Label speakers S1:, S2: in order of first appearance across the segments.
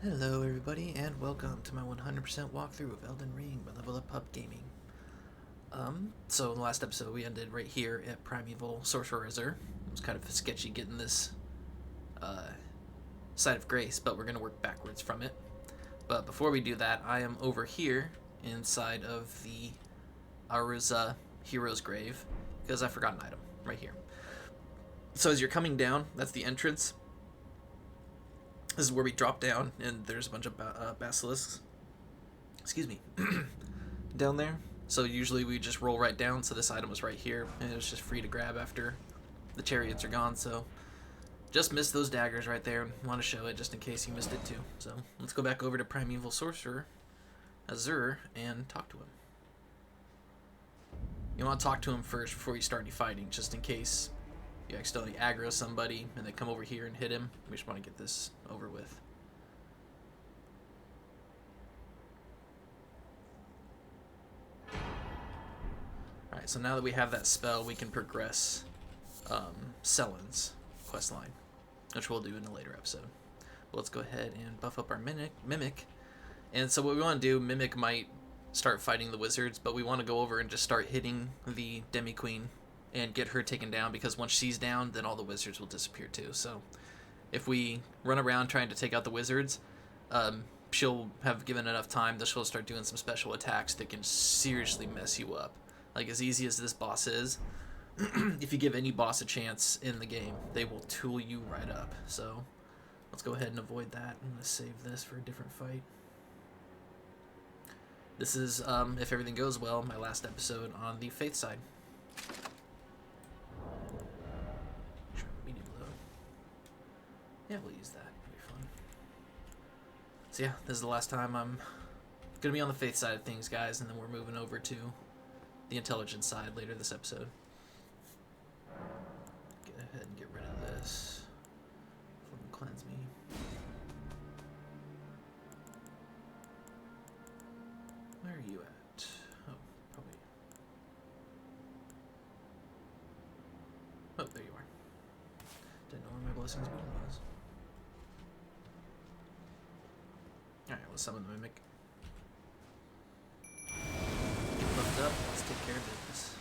S1: Hello everybody and welcome to my 100% walkthrough of Elden Ring by Level Up Pup Gaming. So in the last episode we ended right here at Primeval Sorcerer. It was kind of sketchy getting this Site of Grace, but we're going to work backwards from it. But before we do that, I am over here inside of the Aruza Hero's Grave because I forgot an item right here. So as you're coming down, that's the entrance. This is where we drop down, and there's a bunch of basilisks. Excuse me. Down there. So usually we just roll right down, so this item was right here, and it was just free to grab after the chariots are gone, so just missed those daggers right there. Want to show it just in case you missed it too. So let's go back over to Primeval Sorcerer, Azur, and talk to him. You want to talk to him first before you start any fighting, just in case you accidentally aggro somebody and they come over here and hit him. We just want to get this over with. Alright, so now that we have that spell, we can progress Sellen's questline, which we'll do in a later episode. But let's go ahead and buff up our Mimic. And so what we want to do, Mimic might start fighting the wizards, but we want to go over and just start hitting the Demi-Queen and get her taken down, because once she's down, then all the wizards will disappear too. So if we run around trying to take out the wizards, she'll have given enough time that she'll start doing some special attacks that can seriously mess you up. Like, as easy as this boss is, if you give any boss a chance in the game, they will tool you right up. So let's go ahead and avoid that. I'm going to save this for a different fight. This is, if everything goes well, my last episode on the Faith side. Yeah, we'll use that. It'll be fun. So yeah, this is the last time I'm going to be on the Faith side of things, guys, and then we're moving over to the Intelligence side later this episode. Get ahead and get rid of this. Fucking cleanse me. Where are you at? Oh, probably. Oh, there you are. Didn't know where my blessings button was. Alright, let's summon the Mimic. Get buffed up, let's take care of business.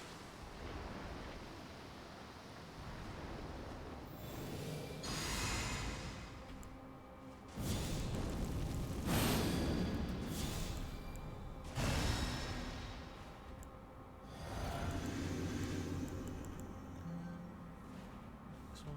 S1: This one.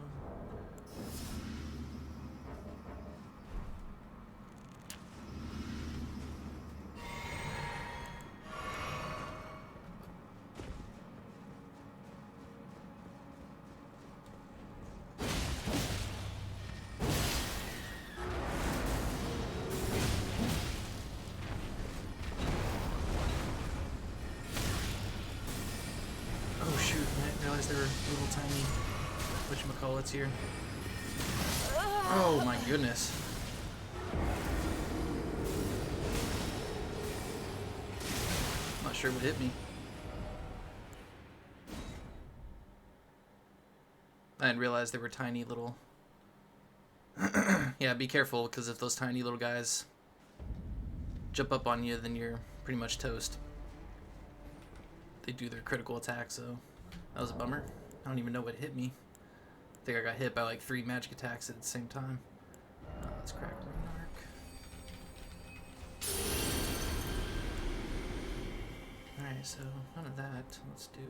S1: Oh shoot, I didn't realize there were little tiny whatchamacallits here. Oh my goodness. Not sure what hit me. I didn't realize there were tiny little... Yeah, be careful, because if those tiny little guys jump up on you, then you're pretty much toast. They do their critical attack, so that was a bummer. I don't even know what hit me. I think I got hit by like 3 magic attacks at the same time. Let's crack Rune Arc. Alright, so none of that. Let's do,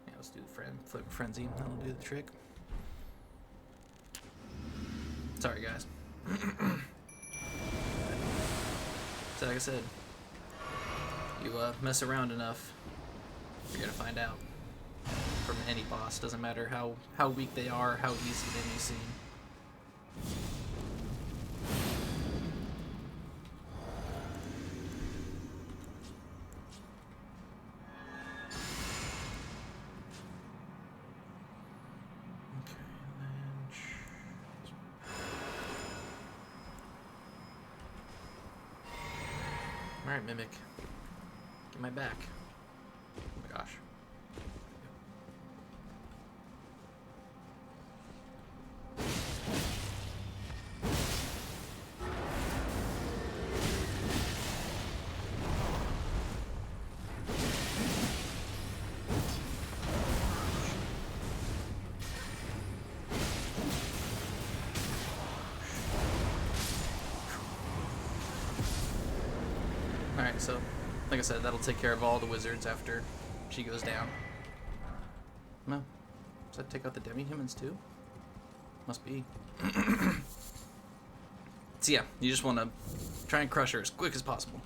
S1: yeah, let's do Flip Frenzy. That'll do the trick. Sorry, guys. So like I said, you mess around enough, you're gonna find out. From any boss, doesn't matter how weak they are, how easy they may seem. Alright, Mimic. Get my back. Oh my gosh. So, like I said, that'll take care of all the wizards after she goes down. No. Does that take out the Demi-Humans too? Must be. So yeah, you just want to try and crush her as quick as possible.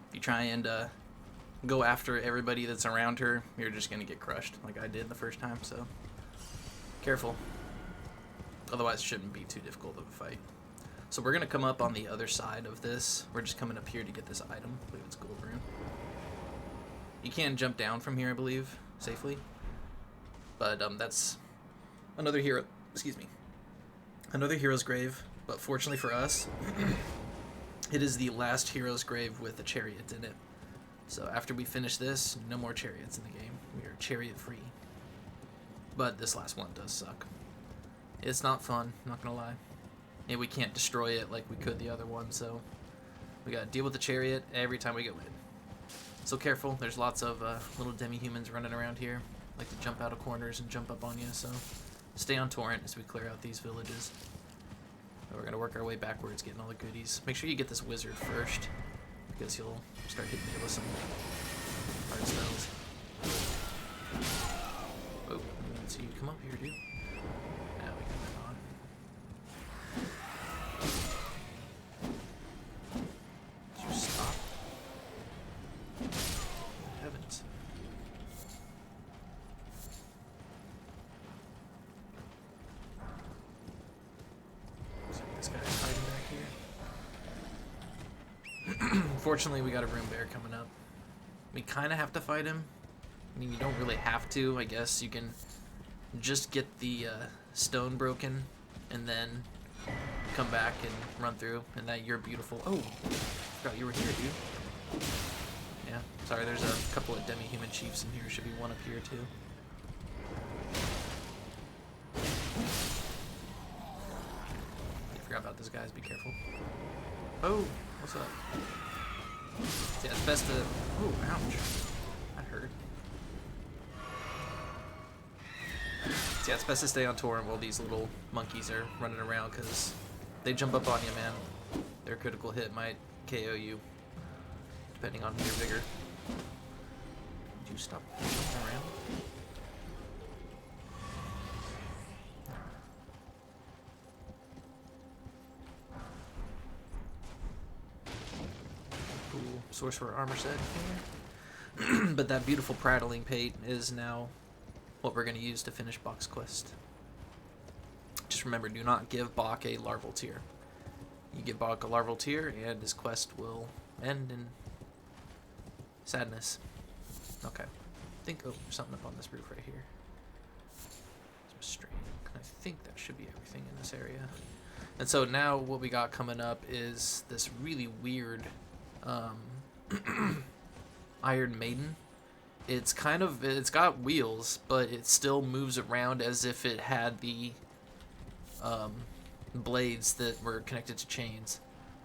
S1: If you try and go after everybody that's around her, you're just going to get crushed like I did the first time, so careful. Otherwise it shouldn't be too difficult of a fight. So we're going to come up on the other side of this. We're just coming up here to get this item. I believe it's gold rune. You can jump down from here, I believe, safely. But that's another hero, excuse me, another hero's grave. But fortunately for us, it is the last hero's grave with a chariot in it. So after we finish this, no more chariots in the game. We are chariot free. But this last one does suck. It's not fun, not gonna lie. And we can't destroy it like we could the other one, so we gotta deal with the chariot every time we go in. So careful, there's lots of little demi-humans running around here. Like to jump out of corners and jump up on you, so stay on torrent as we clear out these villages. We're going to work our way backwards, getting all the goodies. Make sure you get this wizard first, because he'll start hitting you with some hard spells. Oh, let's see you come up here, dude. Now we can move on. Did you stop? Heavens. This guy's hiding back here. Fortunately, we got a Rune Bear coming up. We kind of have to fight him. I mean, you don't really have to. I guess you can just get the stone broken and then come back and run through, and that you're beautiful. Oh, forgot you were here, dude. Yeah, sorry, there's a couple of Demi-Human chiefs in here. Should be one up here, too. Forgot about those guys, be careful. Oh, what's up? Yeah, it's best to... Oh, ouch. That hurt. So yeah, it's best to stay on torrent while these little monkeys are running around, because they jump up on you, man. Their critical hit might KO you, depending on your vigor. Did you stop jumping around? Sorcerer armor set here. But that beautiful prattling pate is now what we're going to use to finish Bach's quest. Just remember, do not give Bach a larval tear. You give Bach a larval tear and his quest will end in sadness. Okay. I think, oh, there's something up on this roof right here. Some string. I think that should be everything in this area. And so now what we got coming up is this really weird Iron Maiden. It's got wheels, but it still moves around as if it had the blades that were connected to chains.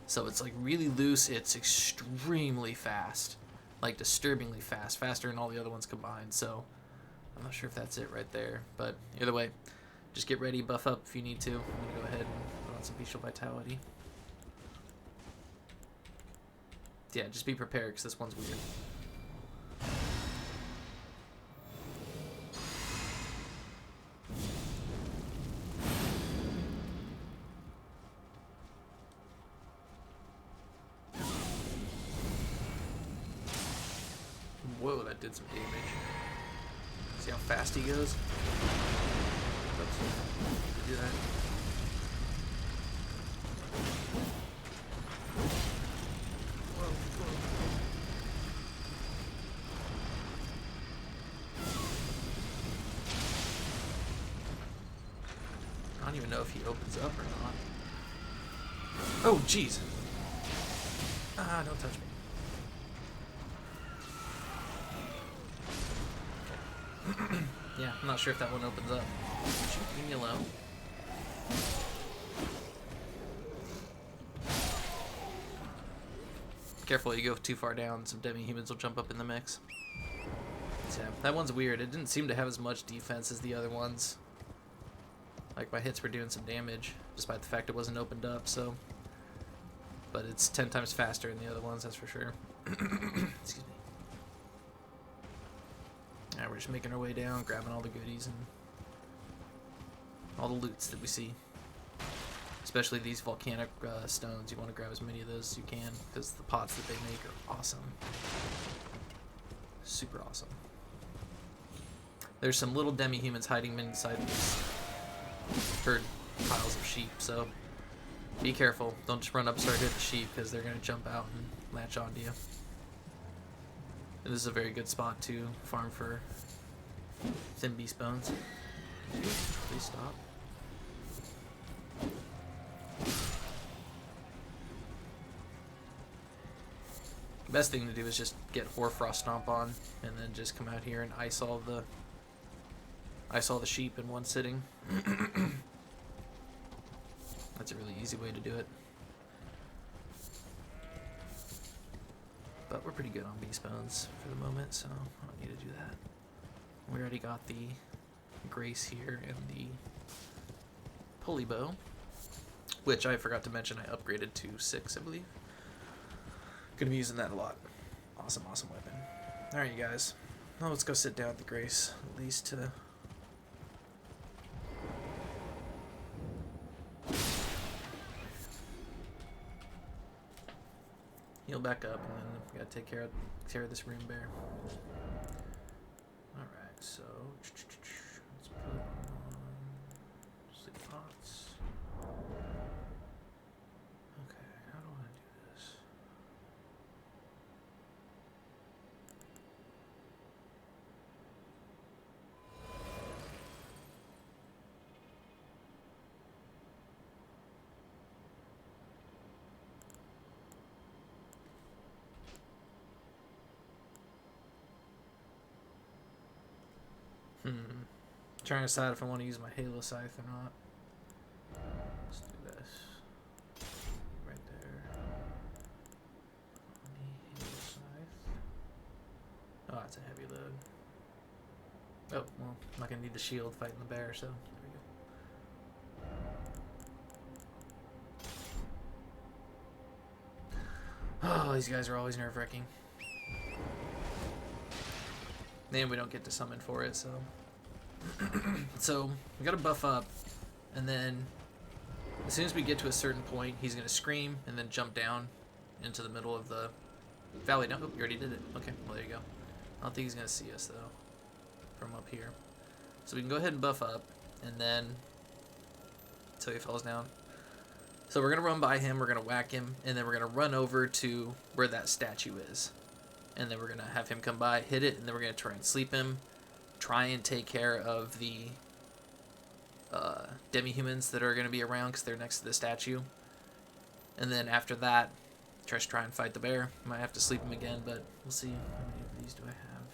S1: So it's like really loose. It's extremely fast, like disturbingly fast, faster than all the other ones combined. So I'm not sure if that's it right there, but either way, just get ready, buff up if you need to. I'm gonna go ahead and put on some Bestial Vitality. Yeah, just be prepared, because this one's weird. Whoa, that did some damage. See how fast he goes? Oops. Do that. I don't even know if he opens up or not. Oh, jeez. Ah, don't touch me. Okay. Yeah, I'm not sure if that one opens up. Leave me alone. Careful, you go too far down, some Demi-Humans will jump up in the mix. So, yeah, that one's weird. It didn't seem to have as much defense as the other ones. Like, my hits were doing some damage, despite the fact it wasn't opened up, so... but it's 10 times faster than the other ones, that's for sure. Excuse me. Alright, we're just making our way down, grabbing all the goodies and all the loots that we see. Especially these volcanic stones. You want to grab as many of those as you can, because the pots that they make are awesome. Super awesome. There's some little demi-humans hiding inside these herd piles of sheep, so be careful. Don't just run up and start hitting the sheep, because they're going to jump out and latch onto you. And this is a very good spot to farm for thin beast bones. Please stop. The best thing to do is just get Hoarfrost Stomp on, and then just come out here and ice all the sheep in one sitting. That's a really easy way to do it. But we're pretty good on beast bones for the moment, so I don't need to do that. We already got the Grace here and the pulley bow, which I forgot to mention I upgraded to 6, I believe. Gonna be using that a lot. Awesome, awesome weapon. Alright, you guys. Now let's go sit down with the Grace, at least to... heal back up, and then we gotta take care of this Rune Bear. Alright, so... let's put on... sleep pots. Okay, how do I do this? Trying to decide if I want to use my Halo Scythe or not. Let's do this. Right there. Halo Scythe. Oh, that's a heavy load. Oh, well, I'm not going to need the shield fighting the bear, so there we go. Oh, these guys are always nerve-wracking. And we don't get to summon for it, so... So, we gotta buff up, and then as soon as we get to a certain point, he's gonna scream and then jump down into the middle of the valley. No, oh, you already did it. Okay, well, there you go. I don't think he's gonna see us, though, from up here. So we can go ahead and buff up, and then until he falls down. So we're gonna run by him, we're gonna whack him, and then we're gonna run over to where that statue is. And then we're gonna have him come by, hit it, and then we're gonna try and sleep him. Try and take care of the demi-humans that are going to be around because they're next to the statue. And then after that, just try and fight the bear. Might have to sleep him again, but we'll see. How many of these do I have?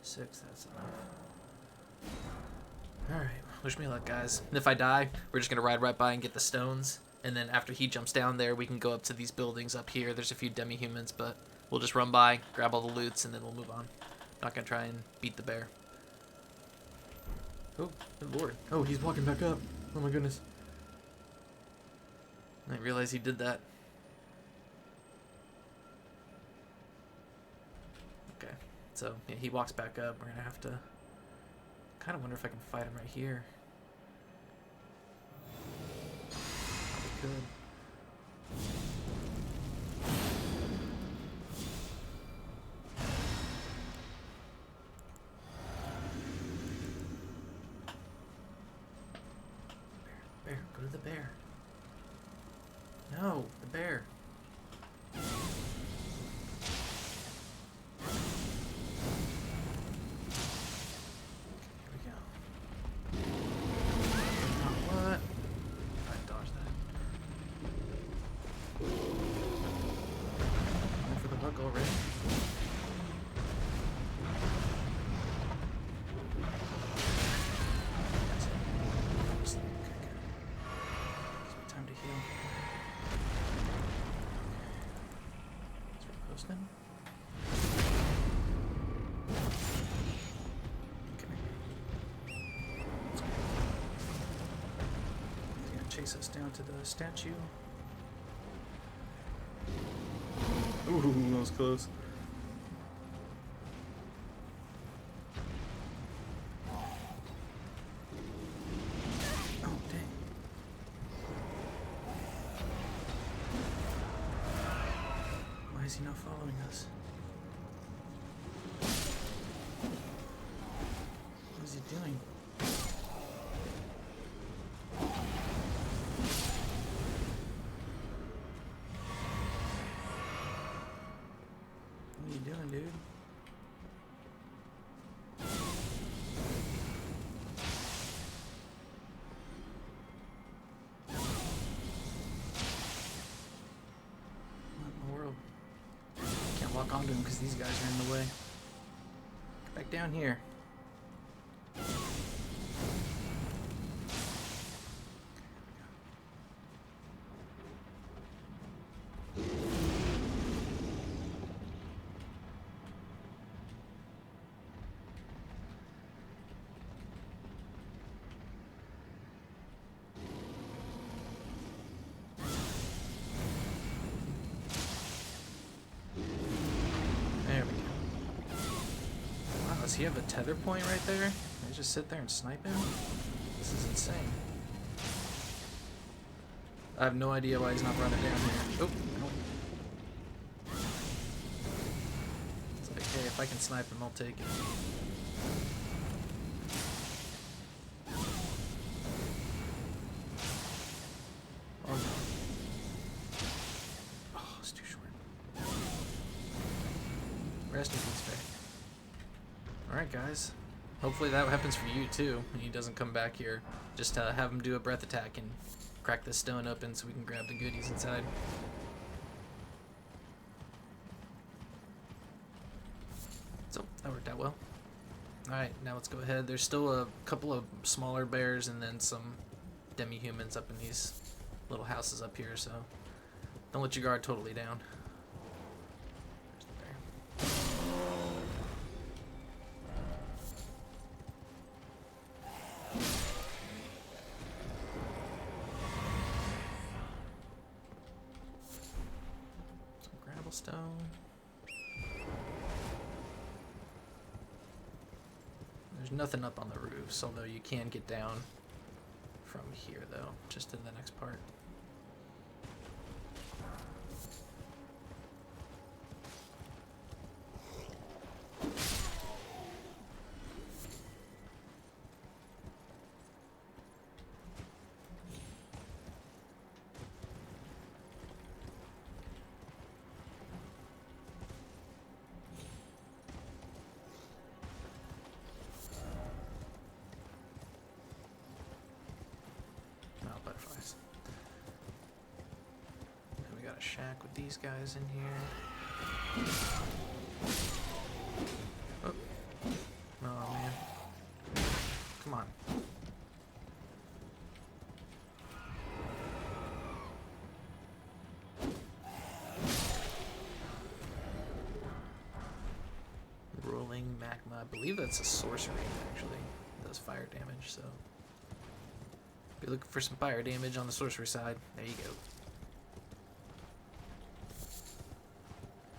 S1: 6, that's enough. Alright, wish me luck, guys. And if I die, we're just going to ride right by and get the stones. And then after he jumps down there, we can go up to these buildings up here. There's a few demi-humans, but we'll just run by, grab all the loots, and then we'll move on. Not going to try and beat the bear. Oh, good lord. Oh, he's walking back up. Oh my goodness. I didn't realize he did that. Okay, so yeah, he walks back up. We're gonna have to... kind of wonder if I can fight him right here. Probably could. Go to the bear. No, the bear. Here we go. Oh, what? I dodged that. Going for the hook already. Chase us down to the statue.
S2: was close.
S1: Oh, dang. Why is he not following us? What is he doing? What are you doing, dude? What in the world? Can't walk onto him because these guys are in the way. Get back down here. There we go. Wow, does he have a tether point right there? Can I just sit there and snipe him? This is insane. I have no idea why he's not running down here. Oh, no. It's like, hey, if I can snipe him, I'll take it. Oh, no. Oh, it's too short. Rest in peace, Faye. Alright, guys. Hopefully that happens for you, too. He doesn't come back here. Just have him do a breath attack and crack this stone open so we can grab the goodies inside. So, that worked out well. Alright, now let's go ahead. There's still a couple of smaller bears and then some demi-humans up in these little houses up here, so don't let your guard totally down. There's the bear. Some gravelstone. There's nothing up on the roofs, although you can get down from here, though, just in the next part. Butterflies. And we got a shack with these guys in here. Oh, oh man. Come on. Rolling magma. I believe that's a sorcery, actually. It does fire damage, so. Be looking for some fire damage on the sorcery side. There you go.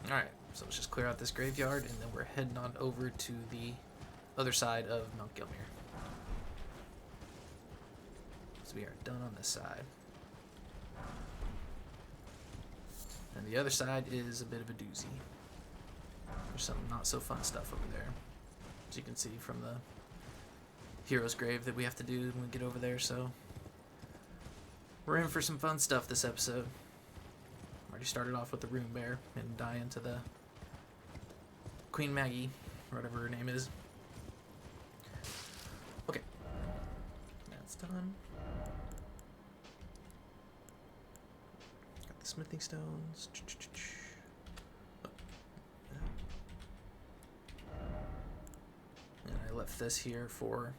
S1: Alright, so let's just clear out this graveyard, and then we're heading on over to the other side of Mount Gelmir. So we are done on this side. And the other side is a bit of a doozy. There's some not so fun stuff over there, as you can see from the hero's grave that we have to do when we get over there, so we're in for some fun stuff this episode. Already started off with the Rune Bear and die into the Queen Maggie, or whatever her name is. Okay. That's done. Got the smithing stones. And I left this here for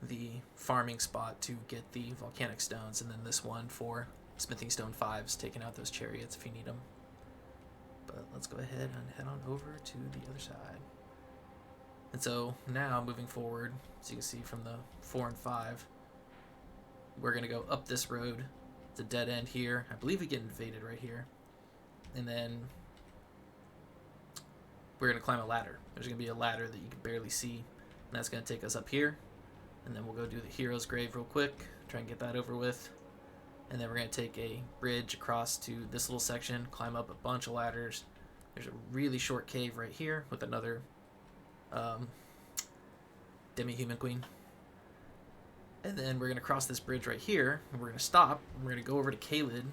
S1: the farming spot to get the volcanic stones, and then this one for smithing stone 5s, taking out those chariots if you need them. But let's go ahead and head on over to the other side. And so now moving forward, as you can see from the 4 and 5, we're gonna go up this road. It's a dead end here. I believe we get invaded right here, and then we're going to climb a ladder. There's going to be a ladder that you can barely see, and that's going to take us up here. And then we'll go do the hero's grave real quick, try and get that over with. And then we're going to take a bridge across to this little section, climb up a bunch of ladders. There's a really short cave right here with another Demi-Human queen. And then we're going to cross this bridge right here, and we're going to stop. We're going to go over to Caelid,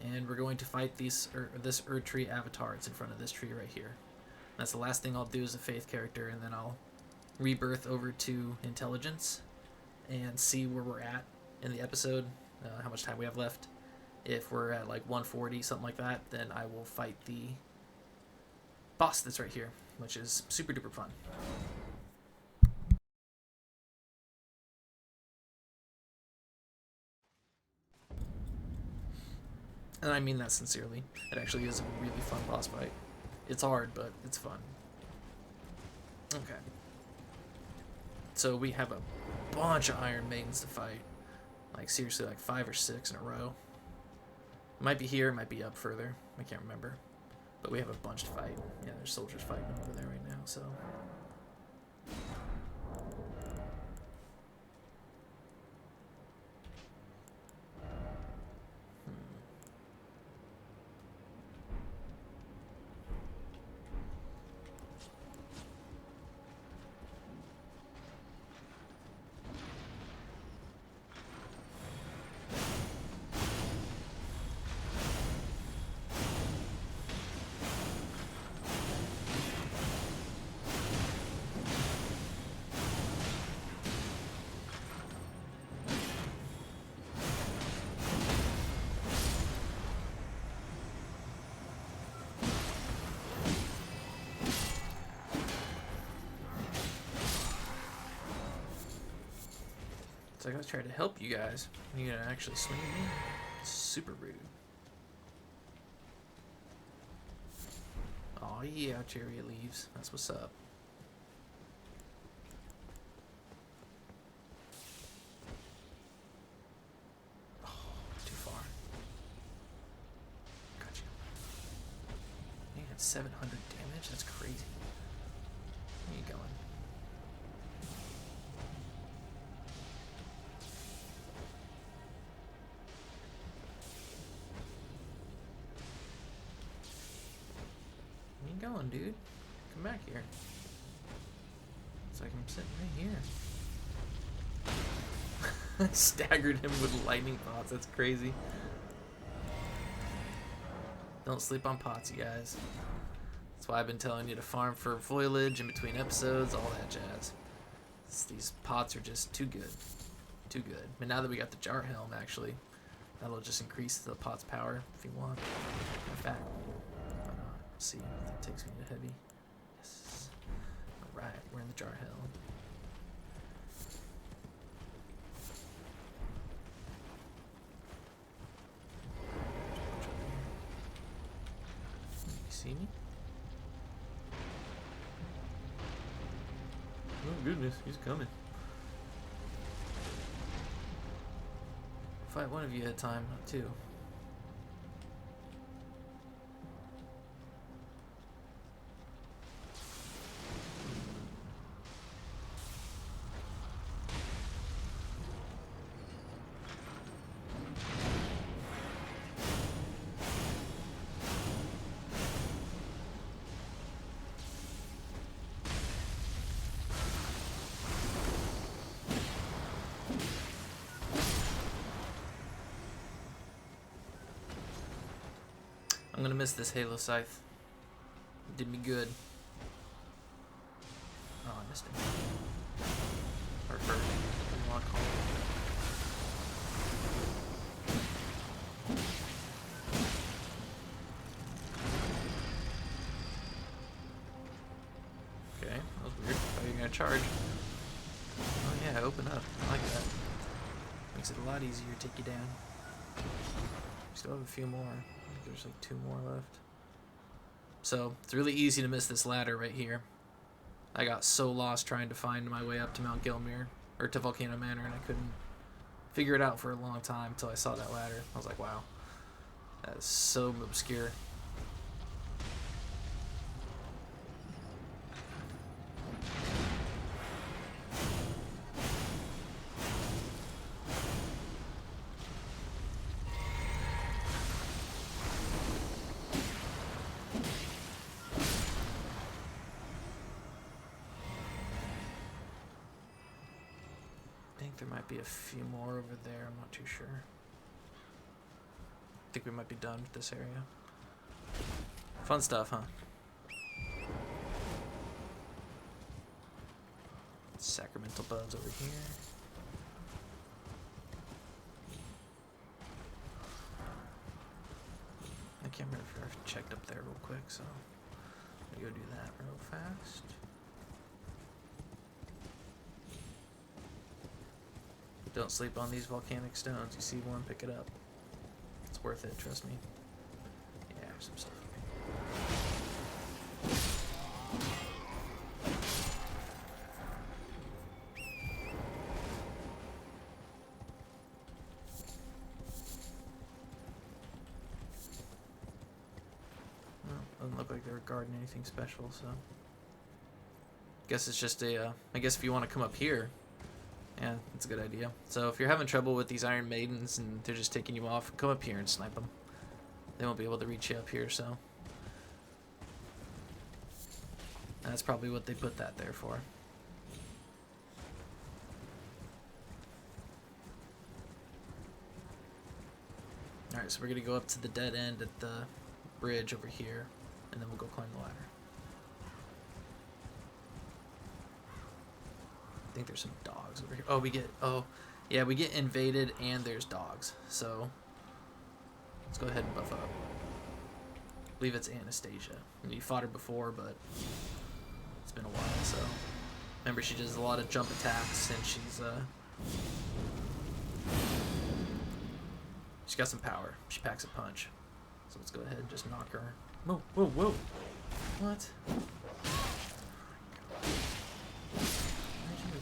S1: and we're going to fight this Erdtree avatar. It's in front of this tree right here. That's the last thing I'll do as a Faith character, and then I'll rebirth over to Intelligence and see where we're at in the episode, how much time we have left. If we're at like 140, something like that, then I will fight the boss that's right here, which is super duper fun. And I mean that sincerely. It actually is a really fun boss fight. It's hard, but it's fun. Okay. So we have a bunch of Iron Maidens to fight. Like, seriously, like 5 or 6 in a row. Might be here, might be up further. I can't remember. But we have a bunch to fight. Yeah, there's soldiers fighting over there right now, so... It's like I was trying to help you guys. You're gonna actually swing me? It's super rude. Oh yeah, chariot leaves. That's what's up. Oh, too far. Gotcha. You got 700 damage? That's crazy. Where are you going? Going, dude. Come back here. It's like I'm sitting right here. I staggered him with lightning pots. That's crazy. Don't sleep on pots, you guys. That's why I've been telling you to farm for foliage in between episodes, all that jazz. These pots are just too good. Too good. But now that we got the jar helm, actually, that'll just increase the pot's power if you want. In fact, see if that takes me to heavy. Yes. Alright, we're in the jar hill. You see me? Oh goodness, he's coming. Fight one of you at a time, not two. I'm gonna miss this Halo Scythe. It did me good. Oh, I missed him. Or her. What do you want to call it? Okay, that was weird. I thought you were gonna charge. Oh yeah, open up. I like that. Makes it a lot easier to take you down. Still have a few more. I think there's like 2 more left. So it's really easy to miss this ladder right here. I got so lost trying to find my way up to Mount Gelmir, or to Volcano Manor, and I couldn't figure it out for a long time until I saw that ladder. I was like, wow, that is so obscure. think there might be a few more over there. I'm not too sure. I think we might be done with this area. Fun stuff, huh? Sacramental buds over here. I can't remember if I've checked up there real quick, so I'm gonna go do that real fast. Don't sleep on these volcanic stones. You see one, pick it up. It's worth it, trust me. Yeah, there's some stuff here. Well, doesn't look like they were guarding anything special, so. Guess it's just a, I guess if you want to come up here, yeah, that's a good idea. So if you're having trouble with these Iron Maidens and they're just taking you off, come up here and snipe them. They won't be able to reach you up here, so. That's probably what they put that there for. Alright, so we're going to go up to the dead end at the bridge over here, and then we'll go climb the ladder. I think there's some dogs over here. Oh, we get invaded and there's dogs. So let's go ahead and buff up. I believe it's Anastasia. I mean, you fought her before, but it's been a while, so. Remember, she does a lot of jump attacks, and she's got some power. She packs a punch. So let's go ahead and just knock her. Whoa, whoa, whoa. What?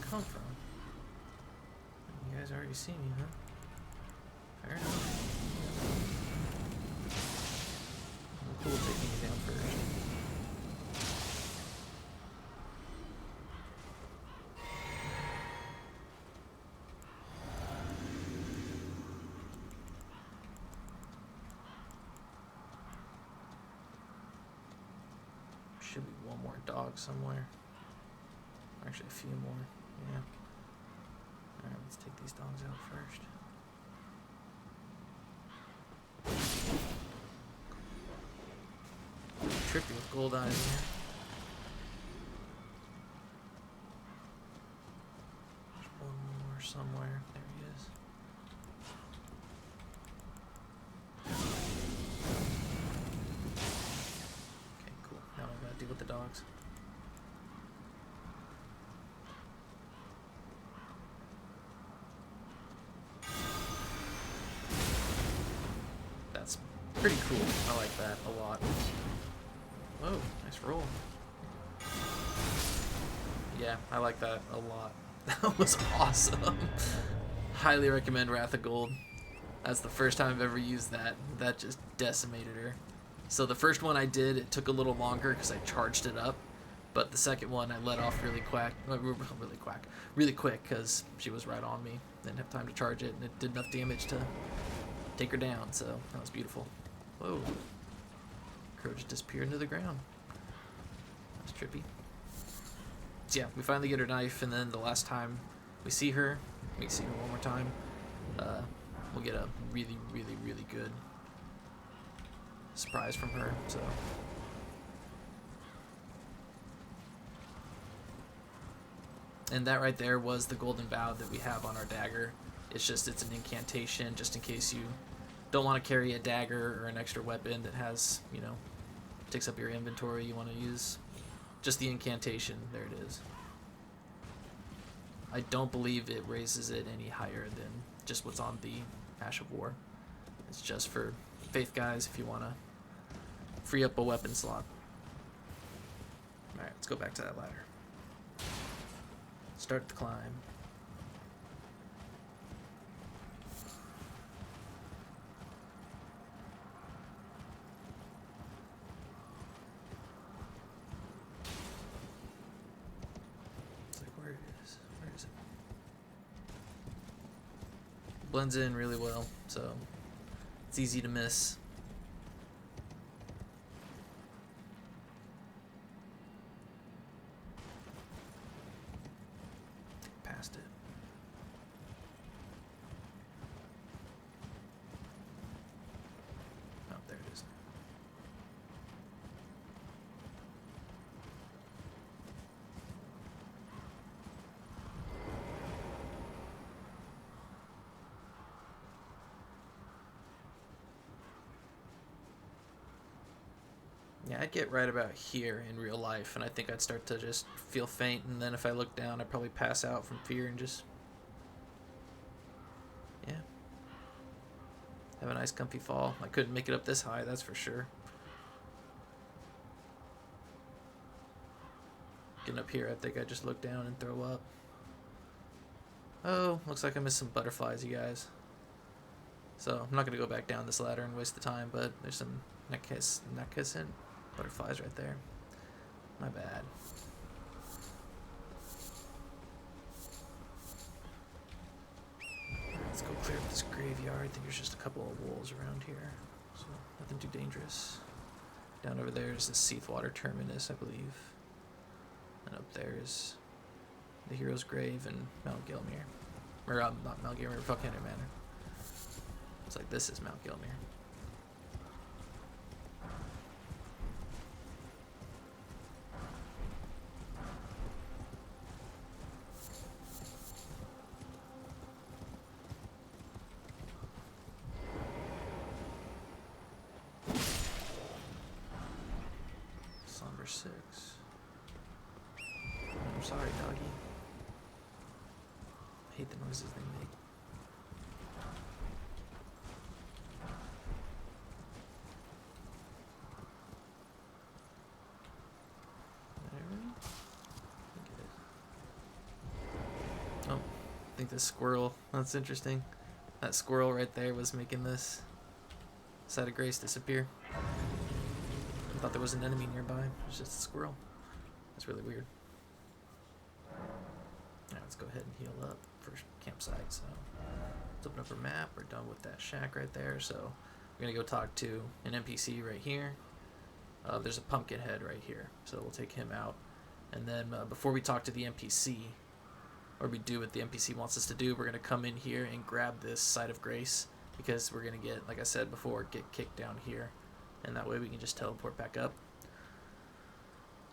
S1: Come from? You guys already see me, huh? Fair enough. Cool taking you down first. Should be one more dog somewhere. Actually, a few more. Yeah. Alright, let's take these dogs out first. Trippy with gold eyes here. There's one more somewhere. There he is. Okay, cool. Now I gotta deal with the dogs. Pretty cool. I like that a lot. Whoa, nice roll. Yeah, I like that a lot. That was awesome. Highly recommend Wrath of Gold. That's the first time I've ever used that. That just decimated her. So the first one I did, it took a little longer because I charged it up. But the second one, I let off really quick because she was right on me. Didn't have time to charge it, and it did enough damage to take her down. So that was beautiful. Whoa. Crow just disappeared into the ground. That's trippy. So yeah, we finally get her knife, and then the last time we see her one more time, we'll get a really, really, really good surprise from her, so. And that right there was the golden vow that we have on our dagger. It's an incantation just in case you don't want to carry a dagger or an extra weapon that has, you know, takes up your inventory. You want to use just the incantation. There it is. I don't believe it raises it any higher than just what's on the Ash of War. It's just for faith guys if you want to free up a weapon slot. Alright, let's go back to that ladder. Start the climb. Blends in really well, so it's easy to miss. Past it. Yeah, I'd get right about here in real life, and I think I'd start to just feel faint, and then if I look down, I'd probably pass out from fear and just... yeah. Have a nice comfy fall. I couldn't make it up this high, that's for sure. Getting up here, I think I just look down and throw up. Oh, looks like I missed some butterflies, you guys. So, I'm not going to go back down this ladder and waste the time, but there's some necessant butterflies right there. My bad. Let's go clear up this graveyard. I think there's just a couple of wolves around here, so nothing too dangerous. Down over there is the Seathwater Terminus, I believe. And up there is the Hero's Grave and Mount Gelmir. Or, not Mount Gelmir, Volcano Manor. It's like this is Mount Gelmir. Somber 6. I'm sorry, doggy. I hate the noises they make. Oh, I think this squirrel, that's interesting. That squirrel right there was making this side of Grace disappear. I thought there was an enemy nearby. It was just a squirrel. That's really weird. Alright, let's go ahead and heal up first campsite. So let's open up our map. We're done with that shack right there. So we're going to go talk to an NPC right here. There's a pumpkin head right here. So we'll take him out. And then before we talk to the NPC, or we do what the NPC wants us to do, we're going to come in here and grab this Site of Grace. Because we're going to get, like I said before, get kicked down here. And that way we can just teleport back up.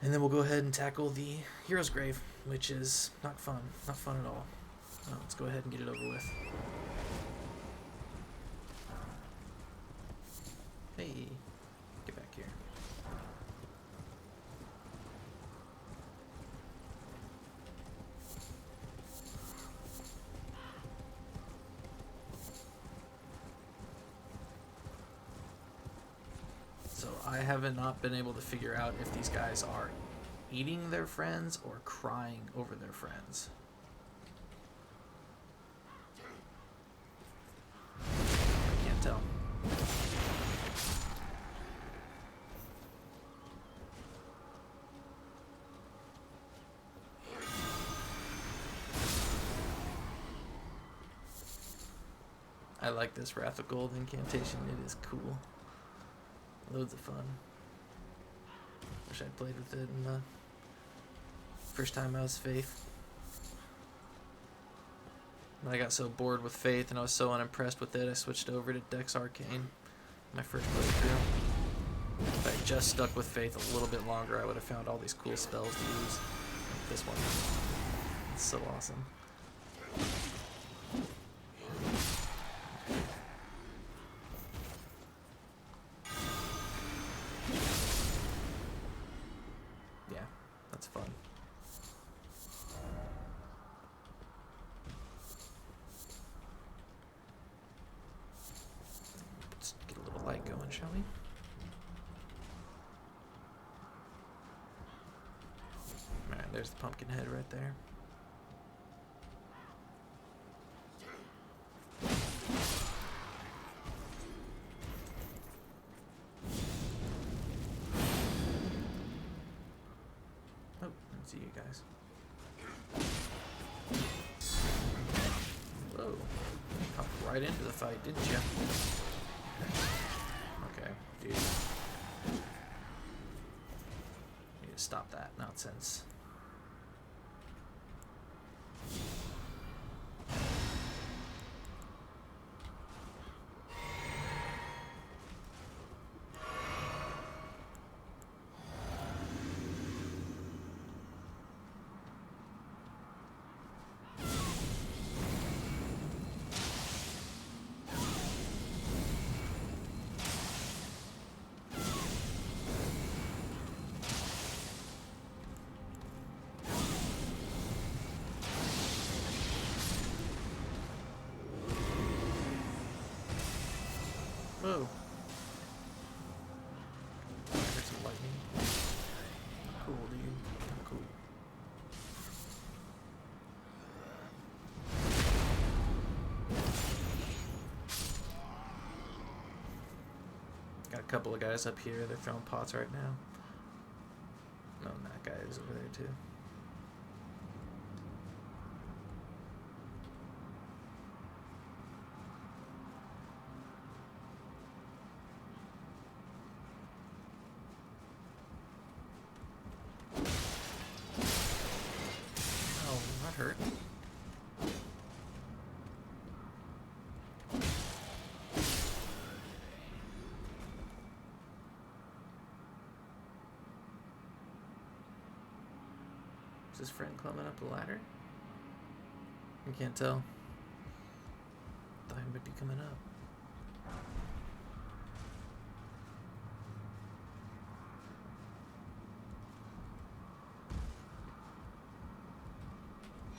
S1: And then we'll go ahead and tackle the Hero's Grave, which is not fun. Not fun at all. Let's go ahead and get it over with. Hey, get back here. So I haven't not been able to figure out if these guys are eating their friends or crying over their friends. I can't tell. I like this Wrath of Gold incantation. It is cool. Loads of fun. Wish I'd played with it in the first time I was Faith. I got so bored with Faith and I was so unimpressed with it, I switched over to Dex Arcane. My first playthrough. If I had just stuck with Faith a little bit longer, I would have found all these cool spells to use. Like this one. It's so awesome. Fun. Let's get a little light going, shall we? Alright, there's the pumpkin head right there. See you guys. Whoa. Hopped right into the fight, didn't you? Okay, dude. Need to stop that nonsense. Whoa. There's some lightning. Cool, dude. Cool. Got a couple of guys up here. They're throwing pots right now. No, and that guy is over there too. Oh, that hurt. Is his friend climbing up the ladder? I can't tell. Thought he might be coming up.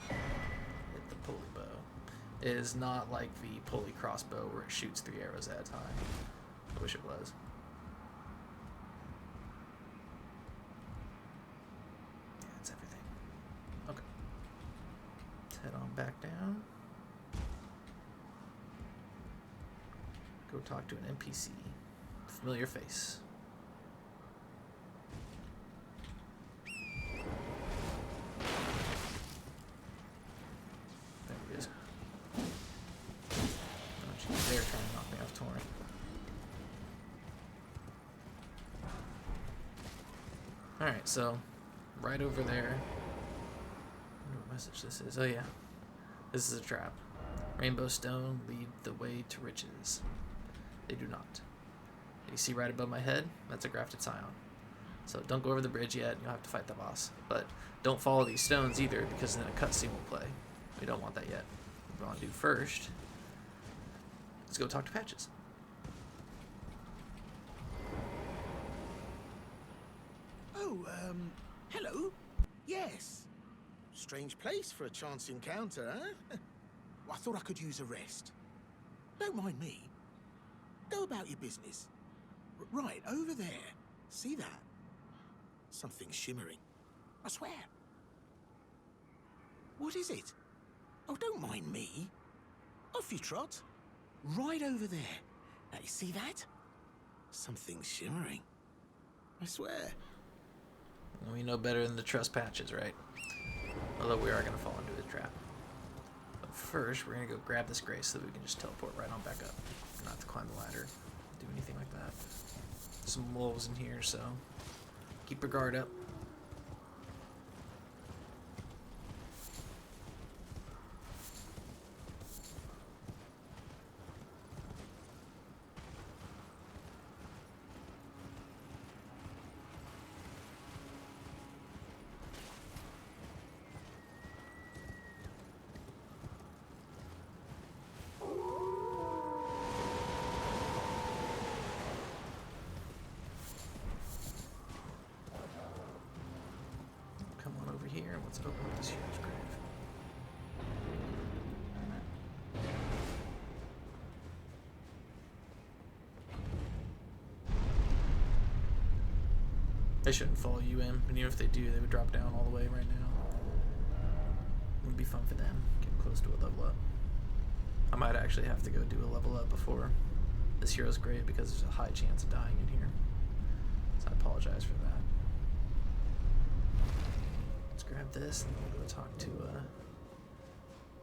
S1: Hit the pulley bow. It is not like the pulley crossbow where it shoots 3 arrows at a time. I wish it was. Head on back down. Go talk to an NPC. Familiar face. There he is. Don't you dare try and knock me off Torrent. Alright, so right over there. Message this is. Oh yeah, this is a trap. Rainbow stone lead the way to riches. They do not. You see right above my head? That's a Grafted Scion. So don't go over the bridge yet. You'll have to fight the boss. But don't follow these stones either, because then a cutscene will play. We don't want that yet. What we want to do first, let's go talk to Patches.
S2: Oh, hello. Yes. Strange place for a chance encounter, huh? Well, I thought I could use a rest. Don't mind me. Go about your business. Right, over there. See that? Something shimmering. I swear. What is it? Oh, don't mind me. Off you trot. Right over there. Now, you see that? Something shimmering. I swear.
S1: We know better than to trust Patches, right? Although we are going to fall into his trap. But first, we're going to go grab this grace so that we can just teleport right on back up. Not have to climb the ladder, do anything like that. Some wolves in here, so keep your guard up. Here, let's open up this hero's grave. They shouldn't follow you in, and even if they do, they would drop down all the way right now. It would be fun for them, get close to a level up. I might actually have to go do a level up before this hero's grave because there's a high chance of dying in here. So I apologize for that. Grab this and we'll go talk to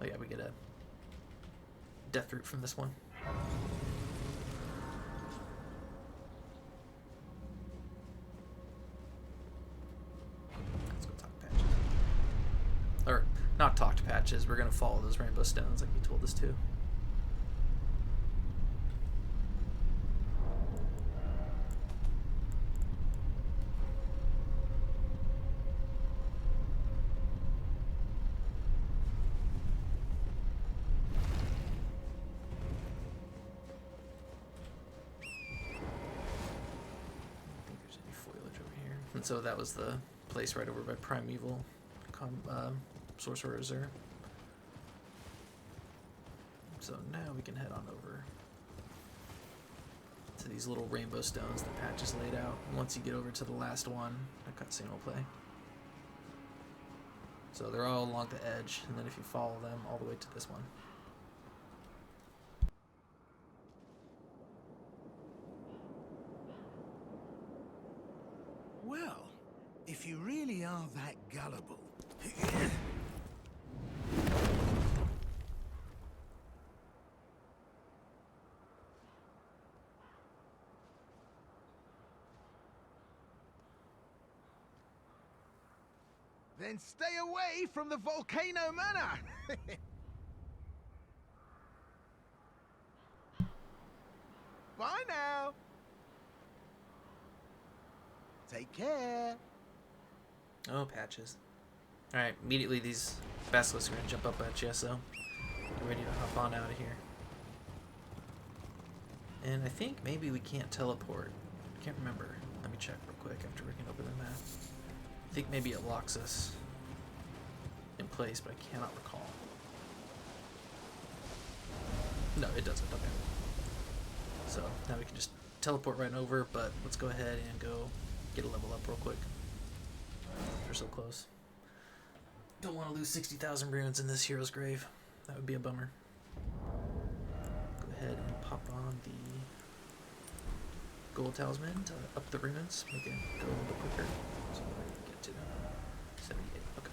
S1: oh yeah, we get a death root from this one. Let's go talk to Patches. Or not talk to Patches, we're gonna follow those rainbow stones like you told us to. And so that was the place right over by Primeval Sorcerer's there. So now we can head on over. to these little rainbow stones that Patch has laid out. And once you get over to the last one, the cutscene will play. So they're all along the edge, and then if you follow them all the way to this one.
S2: Well, if you really are that gullible... then stay away from the Volcano Manor! Bye now! Take care!
S1: Oh, Patches. Alright, immediately these basilisks are going to jump up at you, so get ready to hop on out of here. And I think maybe we can't teleport. I can't remember. Let me check real quick after we can open the map. I think maybe it locks us in place, but I cannot recall. No, it doesn't. Okay. So now we can just teleport right over, but let's go ahead and go get a level up real quick. We're so close. Don't want to lose 60,000 runes in this hero's grave. That would be a bummer. Go ahead and pop on the gold talisman to up the runes, make it go a little bit quicker. So we're going to get to 78. Okay.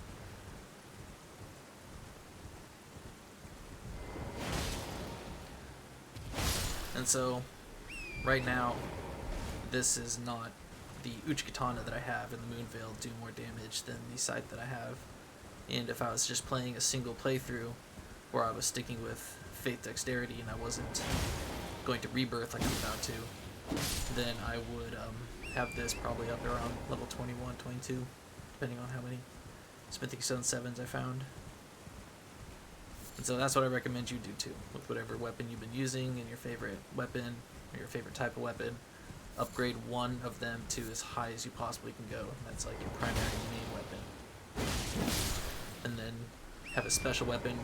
S1: And so, right now, this is not the Uchi-Katana that I have in the Moonveil do more damage than the scythe that I have. And if I was just playing a single playthrough where I was sticking with Faith Dexterity and I wasn't going to Rebirth like I'm about to, then I would have this probably up around level 21, 22, depending on how many Smithing Stone 7s I found. And so that's what I recommend you do too, with whatever weapon you've been using and your favorite weapon, or your favorite type of weapon. Upgrade one of them to as high as you possibly can go. That's like your primary main weapon. And then have a special weapon,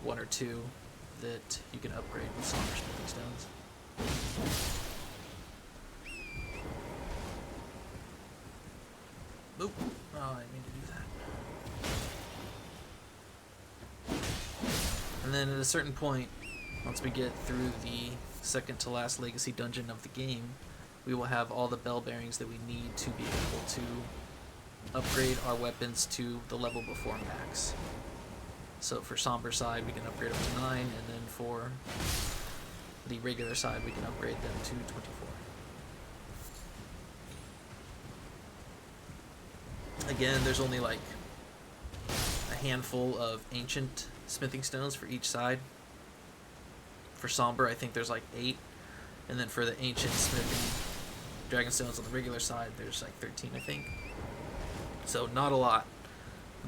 S1: one or two, that you can upgrade with somber smithing stones. Oop. Oh, I didn't mean to do that. And then at a certain point, once we get through the second to last legacy dungeon of the game, we will have all the bell bearings that we need to be able to upgrade our weapons to the level before max. So for somber side we can upgrade up to 9, and then for the regular side we can upgrade them to 24. Again, there's only like a handful of ancient smithing stones for each side. For somber I think there's like 8, and then for the ancient smithing dragon stones on the regular side there's like 13 I think. So not a lot,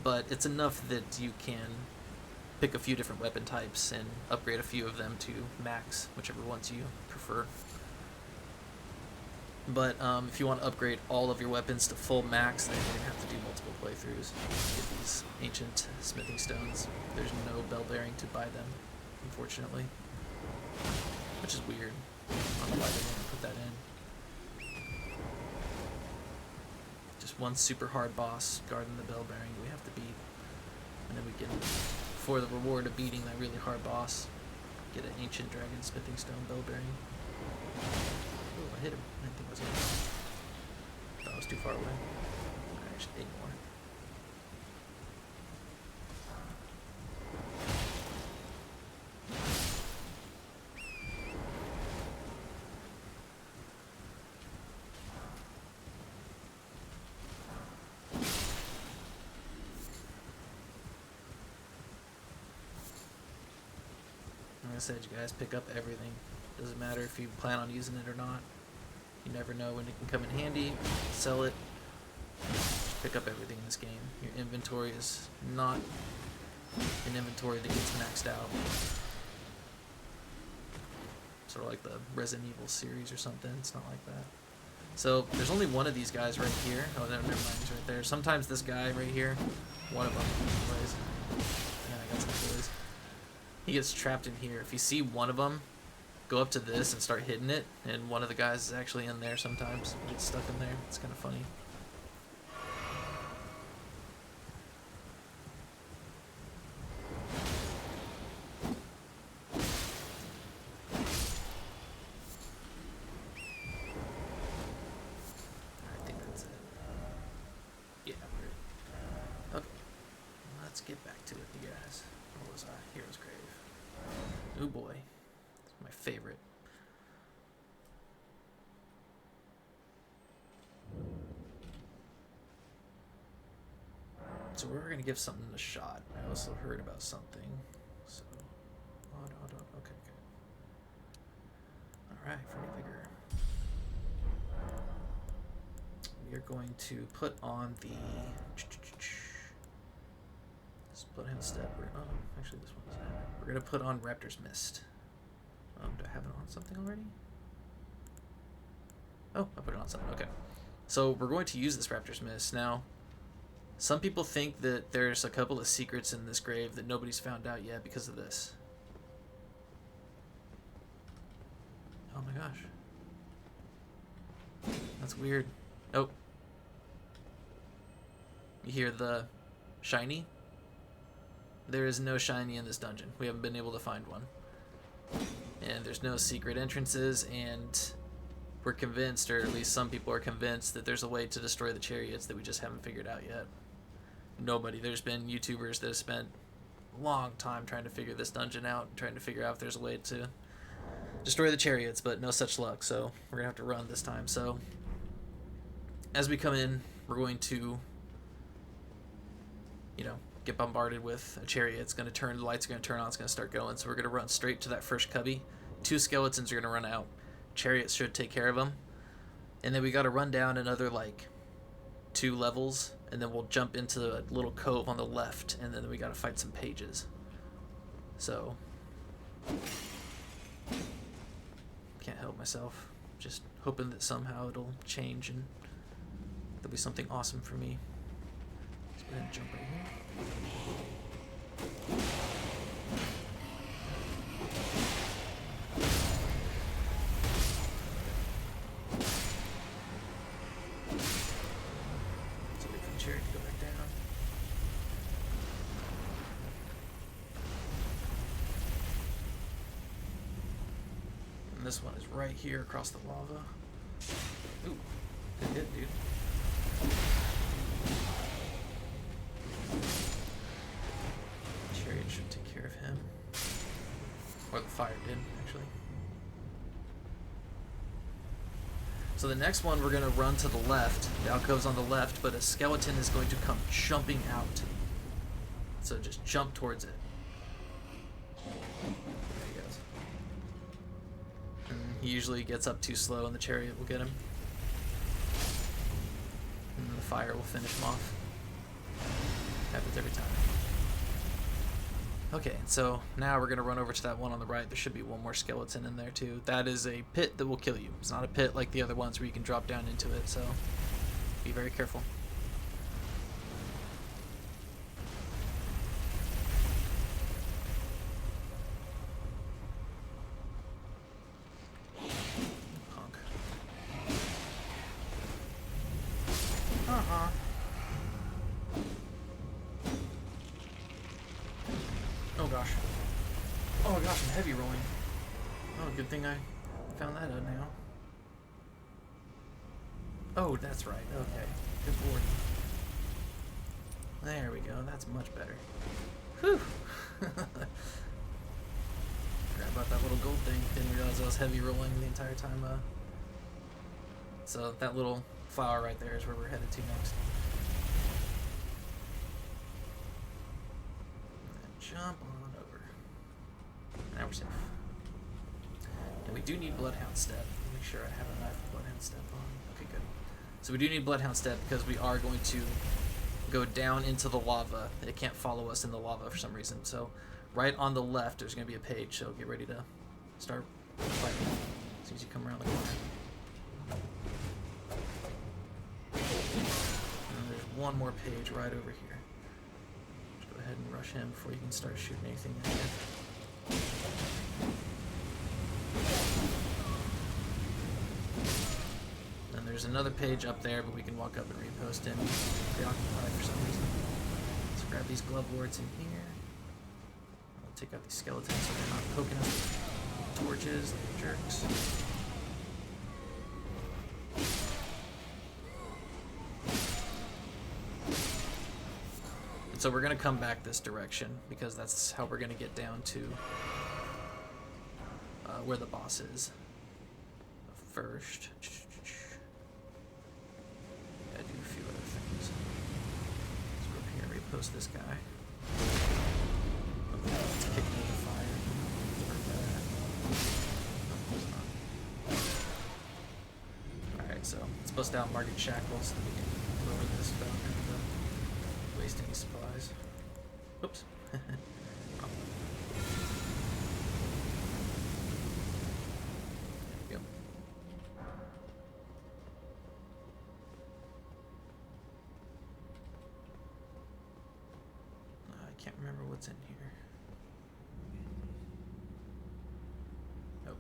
S1: but it's enough that you can pick a few different weapon types and upgrade a few of them to max, whichever ones you prefer. But if you want to upgrade all of your weapons to full max, then you're going to have to do multiple playthroughs to get these ancient smithing stones. There's no bell bearing to buy them, unfortunately, which is weird. I don't know why they didn't put that in. Just one super hard boss guarding the bell bearing we have to beat, and then we can, for the reward of beating that really hard boss, get an ancient dragon smithing stone bell bearing. Oh, I hit him. I didn't think I was gonna hit him. Thought I was too far away. Alright, I should 8 more. Like I said, you guys pick up everything. Doesn't matter if you plan on using it or not. You never know when it can come in handy. Sell it. Pick up everything in this game. Your inventory is not an inventory that gets maxed out. Sort of like the Resident Evil series or something. It's not like that. So there's only one of these guys right here. Oh, never mind. He's right there. Sometimes this guy right here, one of them, anyways. Yeah, I got some toys. He gets trapped in here. If you see one of them, go up to this and start hitting it, and one of the guys is actually in there sometimes. He gets stuck in there. It's kind of funny. I think that's it. Yeah, we're... Okay. Let's get back to it, you guys. What was Hero's Grave? Oh boy. It's my favorite. So we're going to give something a shot. I also heard about something. So, hold on. Okay, good. Alright, Freddy Vigor. We are going to put on the... Bloodhound Step. Oh, actually this one doesn't have it. We're going to put on Raptor's Mist. Do I have it on something already? Oh, I put it on something. Okay. So we're going to use this Raptor's Mist. Now, some people think that there's a couple of secrets in this grave that nobody's found out yet because of this. Oh my gosh. That's weird. Oh. You hear the shiny? There is no shiny in this dungeon. We haven't been able to find one. And there's no secret entrances, and we're convinced, or at least some people are convinced, that there's a way to destroy the chariots that we just haven't figured out yet. Nobody. There's been YouTubers that have spent a long time trying to figure this dungeon out, trying to figure out if there's a way to destroy the chariots, but no such luck, so we're going to have to run this time. So, as we come in, we're going to, get bombarded with a chariot. It's going to turn, the lights are going to turn on, it's going to start going, so we're going to run straight to that first cubby. 2 skeletons are going to run out. Chariots should take care of them. And then we got to run down another, 2 levels, and then we'll jump into a little cove on the left, and then we got to fight some pages. So, can't help myself. Just hoping that somehow it'll change and there'll be something awesome for me. Let's go ahead and jump right here. So wait for the chariot to go back down. And this one is right here across the lava. Ooh, good hit, dude. Chariot should take care of him. Or the fire did, actually. So the next one, we're going to run to the left. The alcove's on the left, but a skeleton is going to come jumping out. So just jump towards it. There he goes. And he usually gets up too slow, and the chariot will get him. And then the fire will finish him off. Happens every time. Okay, so now we're going to run over to that one on the right. There should be one more skeleton in there too. That is a pit that will kill you. It's not a pit like the other ones where you can drop down into it, so be very careful. Punk. Uh-huh. Oh gosh. Oh gosh, I'm heavy rolling. Oh, good thing I found that out now. Oh, that's right. Okay. Good lord. There we go. That's much better. Whew. Forgot about that little gold thing. Didn't realize I was heavy rolling the entire time. So that little flower right there is where we're headed to next. Jump on over. Now we're safe. And we do need Bloodhound Step. Make sure I have a knife with Bloodhound Step on. Okay, good. So we do need Bloodhound Step because we are going to go down into the lava. It can't follow us in the lava for some reason. So right on the left, there's going to be a page. So get ready to start fighting as soon as you come around the corner. And there's one more page right over here. Go ahead and rush him before you can start shooting anything at you. there's another page up there, but we can walk up and repost it. Preoccupied for some reason. Let's grab these glove warts in here. I'll take out these skeletons so they're not poking us with torches, like jerks. And so we're gonna come back this direction because that's how we're gonna get down to where the boss is. First, gotta do a few other things. Let's go up here and repost this guy. Okay, let's kick him in the fire. Alright, so let's bust out Margot shackles so that we can lower this without waste any supplies. Oops. Can't remember what's in here. Oh,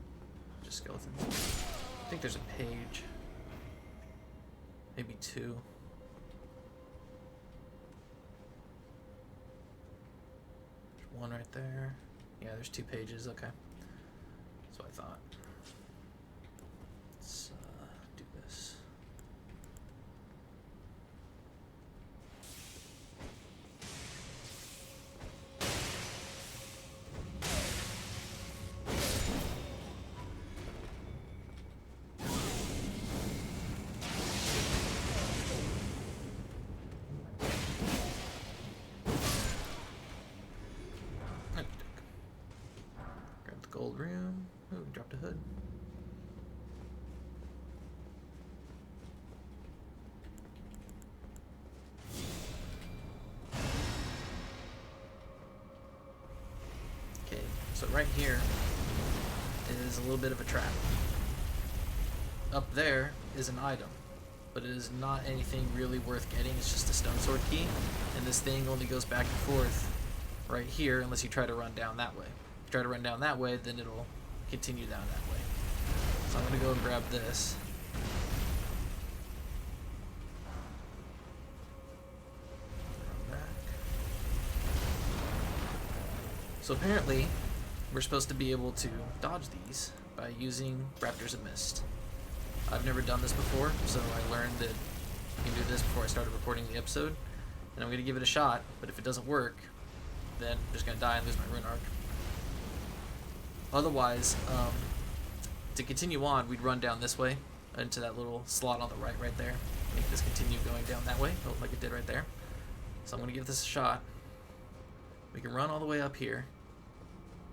S1: just skeletons. I think there's a page. Maybe two. There's one right there. Yeah, there's 2 pages. Okay. That's what I thought. Let's do this. Gold Rune. Oh, dropped a hood. Okay, so right here is a little bit of a trap. Up there is an item, but it is not anything really worth getting. It's just a stone sword key, and this thing only goes back and forth right here unless you try to run down that way. Try to run down that way, then it'll continue down that way. So I'm gonna go and grab this. Run back. So apparently, we're supposed to be able to dodge these by using Raptors of Mist. I've never done this before, so I learned that you can do this before I started recording the episode, and I'm gonna give it a shot. But if it doesn't work, then I'm just gonna die and lose my rune arc. Otherwise, to continue on, we'd run down this way into that little slot on the right there. Make this continue going down that way, like it did right there. So I'm going to give this a shot. We can run all the way up here,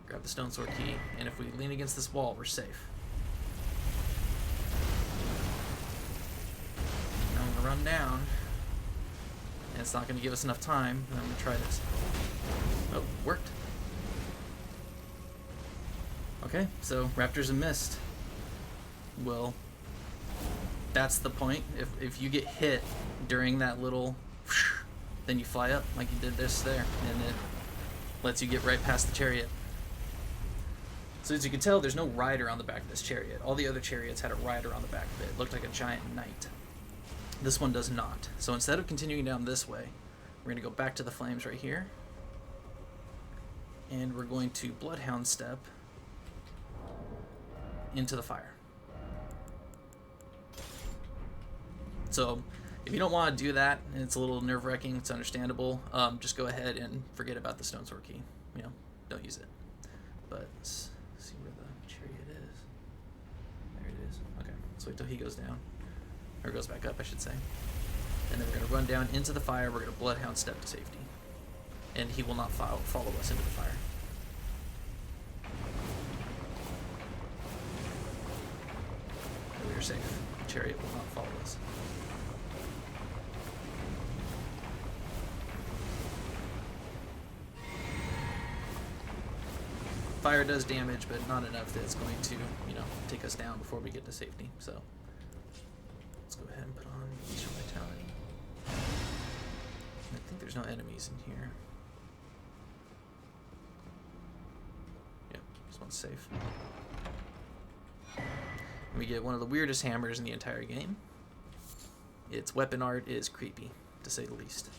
S1: grab the stone sword key, and if we lean against this wall, we're safe. Now I'm going to run down, and it's not going to give us enough time, and I'm going to try this. Oh, worked. Okay, so Raptors of Mist. Well, that's the point. If you get hit during that little, then you fly up like you did this there, and it lets you get right past the chariot. So as you can tell, there's no rider on the back of this chariot. All the other chariots had a rider on the back of it. It looked like a giant knight. This one does not. So instead of continuing down this way, we're going to go back to the flames right here, and we're going to Bloodhound step into the fire. So if you don't want to do that, and it's a little nerve-wracking, it's understandable, just go ahead and forget about the stone sword key. You know, don't use it. But let's see where the chariot is. There it is. Okay, let's wait till he goes down. Or goes back up, I should say. And then we're going to run down into the fire. We're going to Bloodhound step to safety. And he will not follow us into the fire. We are safe. The chariot will not follow us. Fire does damage, but not enough that it's going to, you know, take us down before we get to safety. So let's go ahead and put on Eastern Vitality. I think there's no enemies in here. Yep, this one's safe. We get one of the weirdest hammers in the entire game. its weapon art is creepy, to say the least.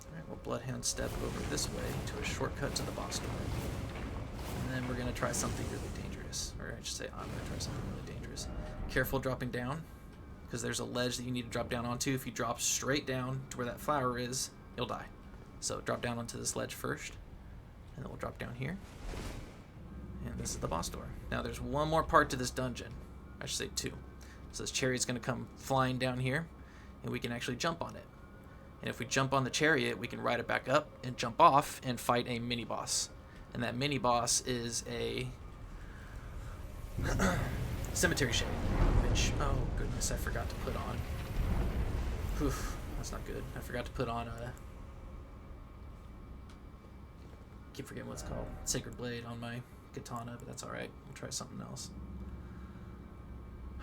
S1: Alright, we'll Bloodhound step over this way to a shortcut to the boss door. And then we're going to try something really dangerous. Or I should say, I'm going to try something really dangerous. Careful dropping down, because there's a ledge that you need to drop down onto. If you drop straight down to where that flower is, you'll die. So drop down onto this ledge first, and then we'll drop down here. And this is the boss door. Now there's one more part to this dungeon. I should say two. So this chariot's going to come flying down here, and we can actually jump on it. And if we jump on the chariot, we can ride it back up and jump off and fight a mini-boss. And that mini-boss is a cemetery shade, which, oh goodness, I forgot to put on. Oof, that's not good. I forgot to put on a... keep forgetting what it's called. Sacred Blade on my katana, but that's alright. We'll try something else.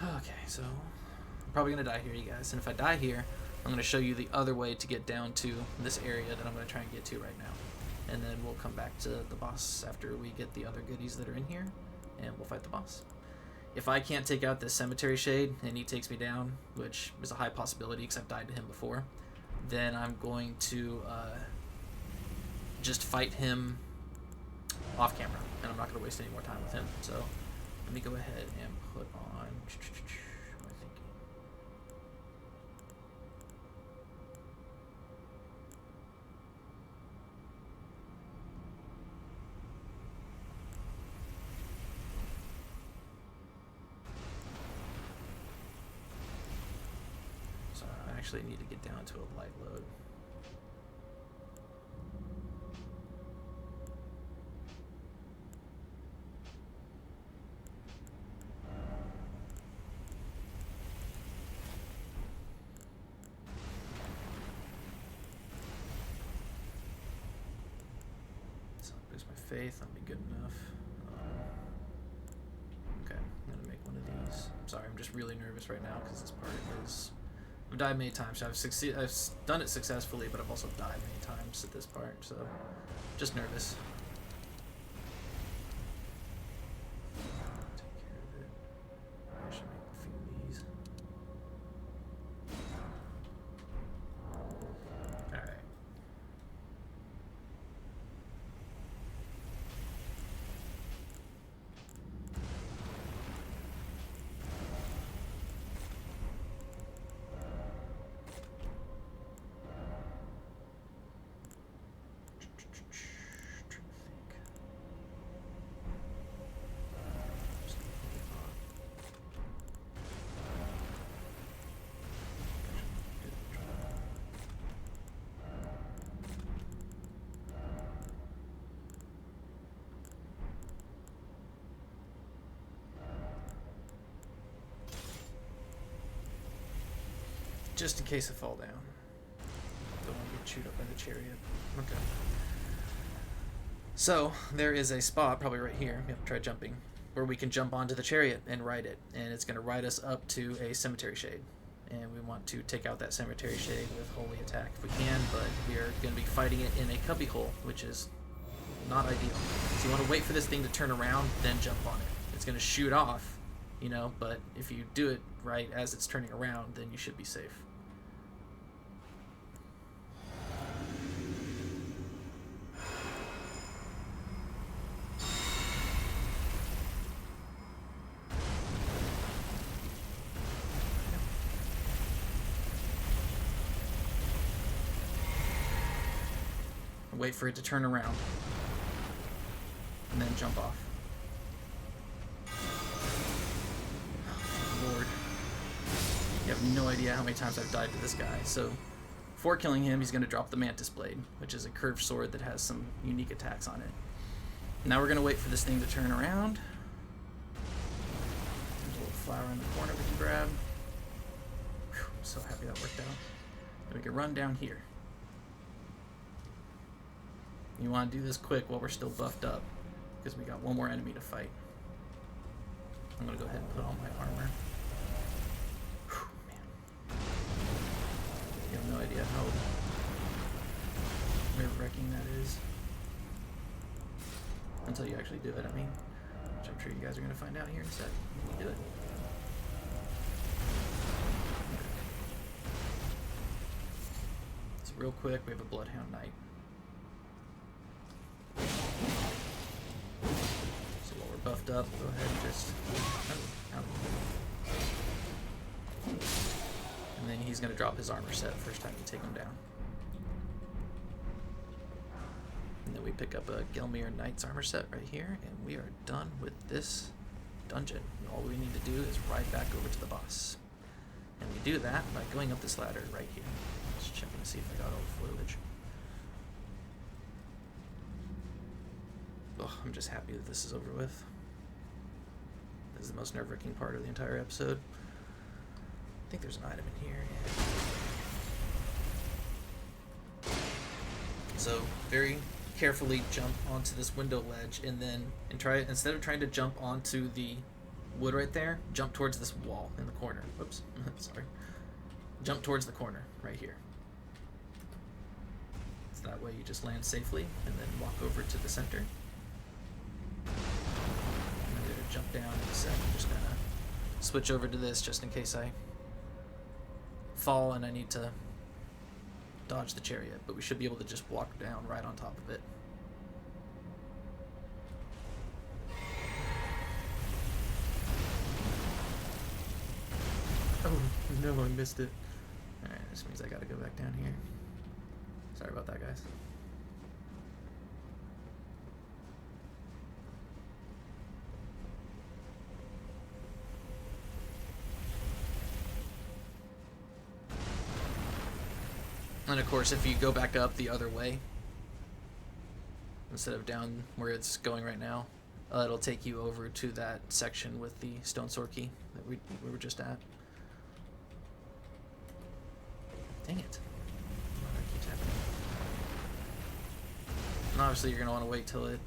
S1: Okay, so I'm probably going to die here, you guys. And if I die here, I'm going to show you the other way to get down to this area that I'm going to try and get to right now. And then we'll come back to the boss after we get the other goodies that are in here, and we'll fight the boss. If I can't take out this cemetery shade and he takes me down, which is a high possibility because I've died to him before, then I'm going to just fight him off camera, and I'm not going to waste any more time with him. So let me go ahead and put on... what am I thinking? So I actually need to get down to a light load. Faith, that'll be good enough. Okay, I'm gonna make one of these. Sorry, I'm just really nervous right now because this part is... I've died many times. So I've done it successfully, but I've also died many times at this part, so just nervous. Take care of it. I should make a few of these. Alright. Just in case I fall down. Don't want to get chewed up by the chariot. Okay. So, there is a spot, probably right here, we have to try jumping, where we can jump onto the chariot and ride it. And it's going to ride us up to a cemetery shade. And we want to take out that cemetery shade with holy attack if we can, but we are going to be fighting it in a cubbyhole, which is not ideal. So you want to wait for this thing to turn around, then jump on it. It's going to shoot off, you know, but if you do it right as it's turning around, then you should be safe. Wait for it to turn around, and then jump off. Oh, Lord. You have no idea how many times I've died to this guy. So, before killing him, he's going to drop the Mantis Blade, which is a curved sword that has some unique attacks on it. Now we're going to wait for this thing to turn around. There's a little flower in the corner we can grab. Whew, I'm so happy that worked out. And we can run down here. You want to do this quick while we're still buffed up, because we got one more enemy to fight. I'm going to go ahead and put on my armor. Whew, man. You have no idea how nerve-wracking that is. Until you actually do it, I mean. Which I'm sure you guys are going to find out here in a sec when you do it. real quick. We have a Bloodhound Knight. So while we're buffed up, go ahead and just... And then he's going to drop his armor set first time you take him down. And then we pick up a Gelmir Knight's armor set right here, and we are done with this dungeon. And all we need to do is ride back over to the boss. And we do that by going up this ladder right here. Just checking to see if I got all the foliage. Oh, I'm just happy that this is over with. This is the most nerve-wracking part of the entire episode. I think there's an item in here. Yeah. So very carefully jump onto this window ledge, and then instead of trying to jump onto the wood right there, jump towards this wall in the corner. Whoops, sorry. Jump towards the corner right here. So that way you just land safely, and then walk over to the center. I'm gonna jump down in a sec. I'm just gonna switch over to this just in case I fall and I need to dodge the chariot, but we should be able to just walk down right on top of it. Oh no, I missed it. Alright, this means I gotta go back down here. Sorry about that, guys. And of course, if you go back up the other way, instead of down where it's going right now, it'll take you over to that section with the stone sword key that we were just at. Dang it. Why that keeps happening? And obviously you're going to want to wait till it...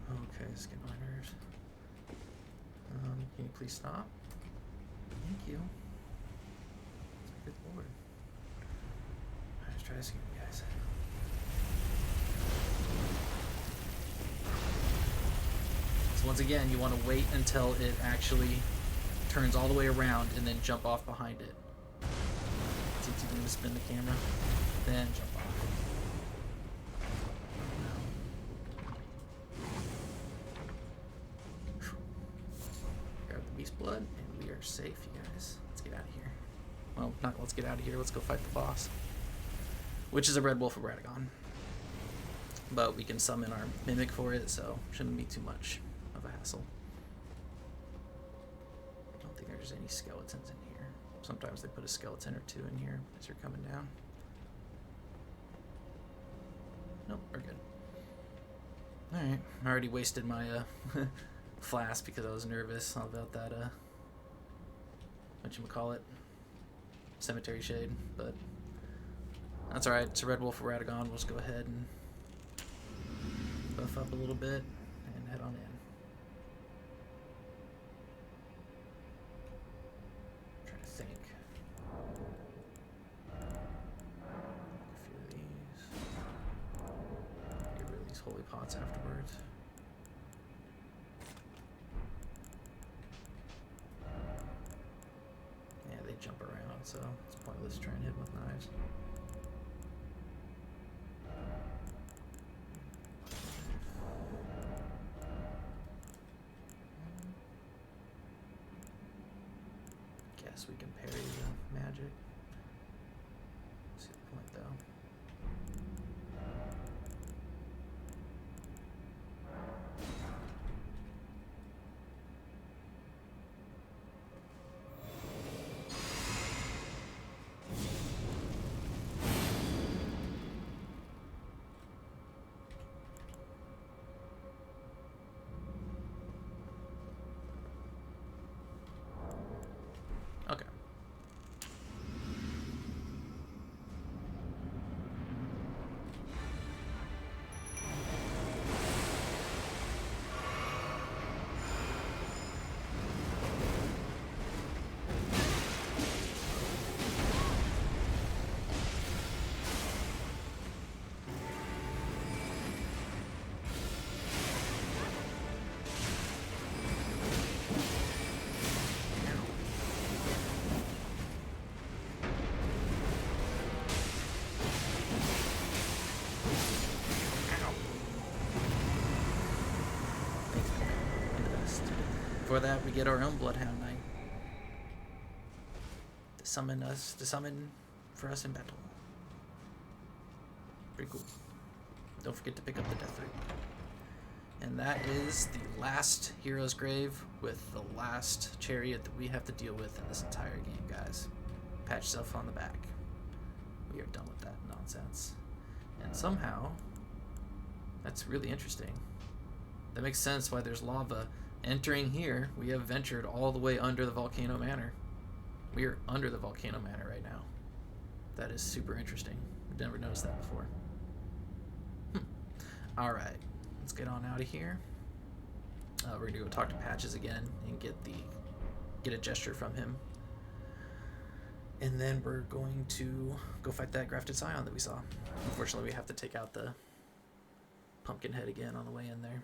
S1: Okay, this is getting on my nerves. Can you please stop? Thank you. Good lord. Let's try this again, guys. So once again, you want to wait until it actually turns all the way around and then jump off behind it. Since you're going to spin the camera, then jump off. Grab the beast blood, and we are safe, you guys. Let's get out of here. Well, not let's get out of here. Let's go fight the boss. Which is a red wolf of Radagon. But we can summon our mimic for it, so shouldn't be too much of a hassle. I don't think there's any skeletons in here. Sometimes they put a skeleton or two in here as you're coming down. Nope, we're good. Alright, I already wasted my flask because I was nervous about that, whatchamacallit, cemetery shade, but that's alright. It's a red wolf of Radagon. We'll just go ahead and buff up a little bit and head on in. Trying to think. A few of these. Get rid of these holy pots afterwards. Yeah, they jump around, so it's pointless trying to hit them with knives. Guess we can parry the magic. See the point though. Okay. Before that, we get our own Bloodhound Knight to summon for us in battle. Pretty cool. Don't forget to pick up the Death Root. And that is the last hero's grave with the last chariot that we have to deal with in this entire game, guys. Pat yourself on the back. We are done with that nonsense. And somehow, that's really interesting. That makes sense why there's lava. Entering here, we have ventured all the way under the Volcano Manor. We are under the Volcano Manor right now. That is super interesting. I've never noticed that before. Alright, let's get on out of here. We're gonna go talk to Patches again and get a gesture from him. And then we're going to go fight that Grafted Scion that we saw. Unfortunately, we have to take out the pumpkin head again on the way in there.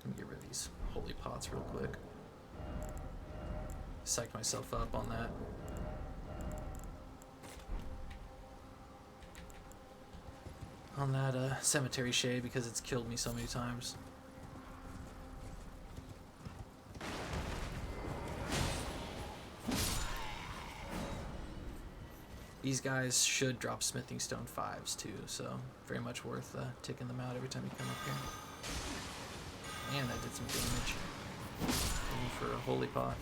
S1: Let me get rid of these holy pots real quick. Psyched myself up on that. Cemetery shade because it's killed me so many times. These guys should drop smithing stone 5s too, so very much worth taking them out every time you come up here. And I did some damage. Going for a holy pot.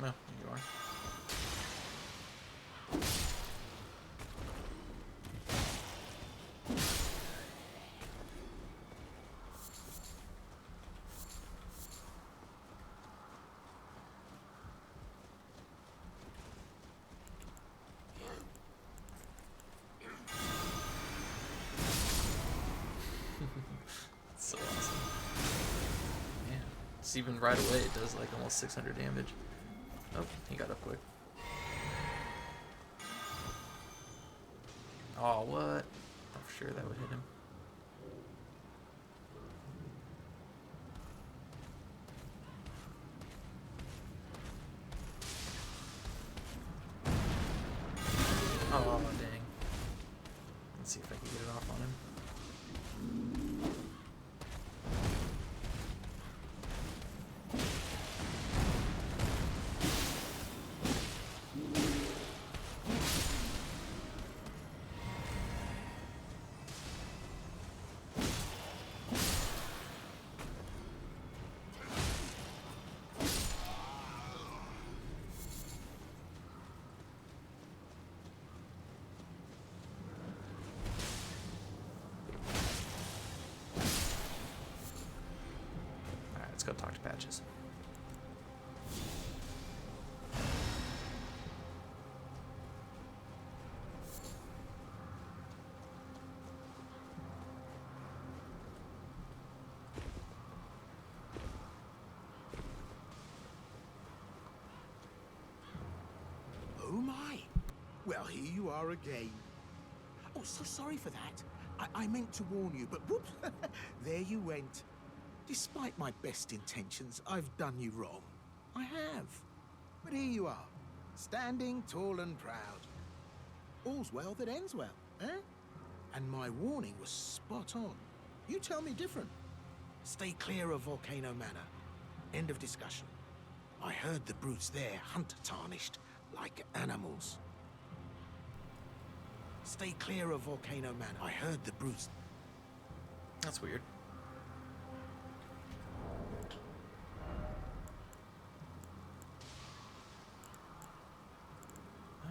S1: No, you are. So awesome. Yeah. It's even right away it does like almost 600 damage. Oh, he got up quick. Oh, what? I'm sure that would hit him. Oh, dang. Let's see if I can get it off on him. Let's go talk to Patches.
S2: Oh my! Well, here you are again. Oh, so sorry for that. I meant to warn you, but whoops, there you went. Despite my best intentions, I've done you wrong. I have. But here you are, standing tall and proud. All's well that ends well, eh? And my warning was spot on. You tell me different. Stay clear of Volcano Manor. End of discussion. I heard the brutes there hunt Tarnished like animals. Stay clear of Volcano Manor. I heard the brutes.
S1: That's weird.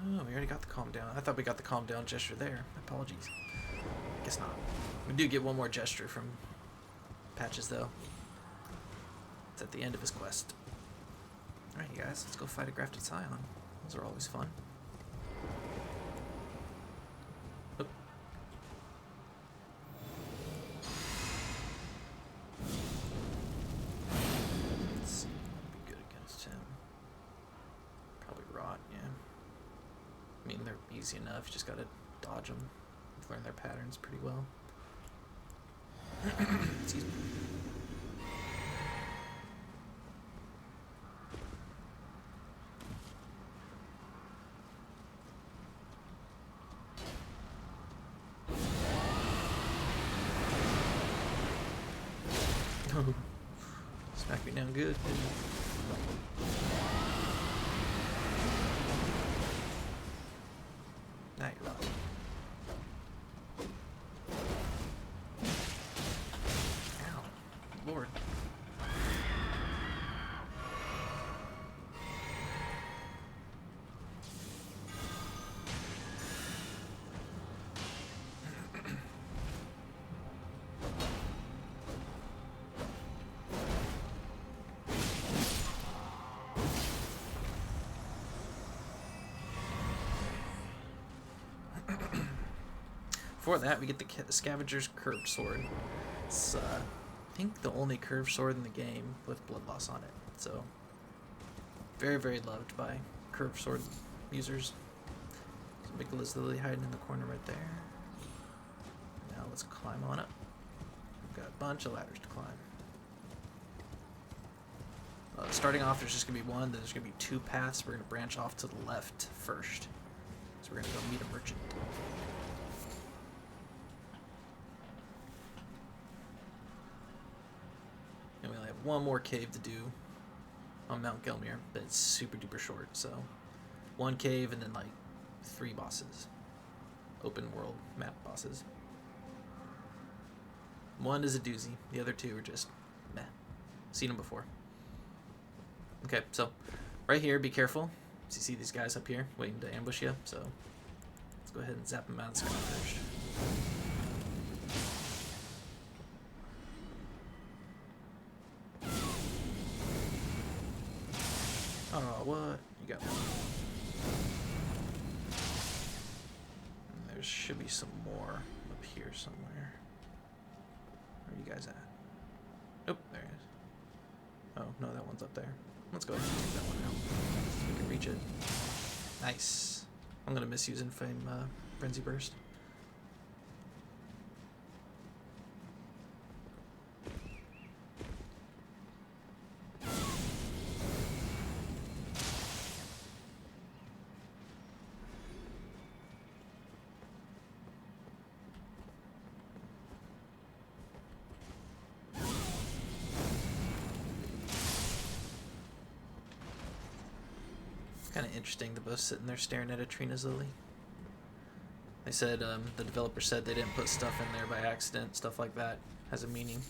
S1: Oh, we already got the calm down. I thought we got the calm down gesture there. Apologies. Guess not. We do get one more gesture from Patches, though. It's at the end of his quest. Alright, you guys, let's go fight a Grafted Scion. Those are always fun. mean, they're easy enough. You just gotta dodge them. You've learned their patterns pretty well. Excuse me. Smack me down good. Now you're up. Ow. Lord. For that, we get the Scavenger's Curved Sword. It's, I think, the only curved sword in the game with blood loss on it. So, very, very loved by curved sword users. So Mikola's lily hiding in the corner right there. Now let's climb on up. We've got a bunch of ladders to climb. Starting off, there's just going to be one, then there's going to be two paths. We're going to branch off to the left first. So we're going to go meet a merchant. And we only have one more cave to do on Mount Gelmir, but it's super duper short. So one cave and then like 3 bosses. Open world map bosses. One is a doozy. The other 2 are just meh. Seen them before. Okay, so right here, be careful. So you see these guys up here waiting to ambush you. So let's go ahead and zap them out of the sky first. Oh, what? You got one. And there should be some more up here somewhere. Where are you guys at? Oh, there it is. Oh, no, that one's up there. Let's go ahead and take that one out. So we can reach it. Nice. I'm going to miss using Frenzy Burst. Kind of interesting, they're both sitting there staring at a Trina's lily. They said, the developer said they didn't put stuff in there by accident, stuff like that has a meaning.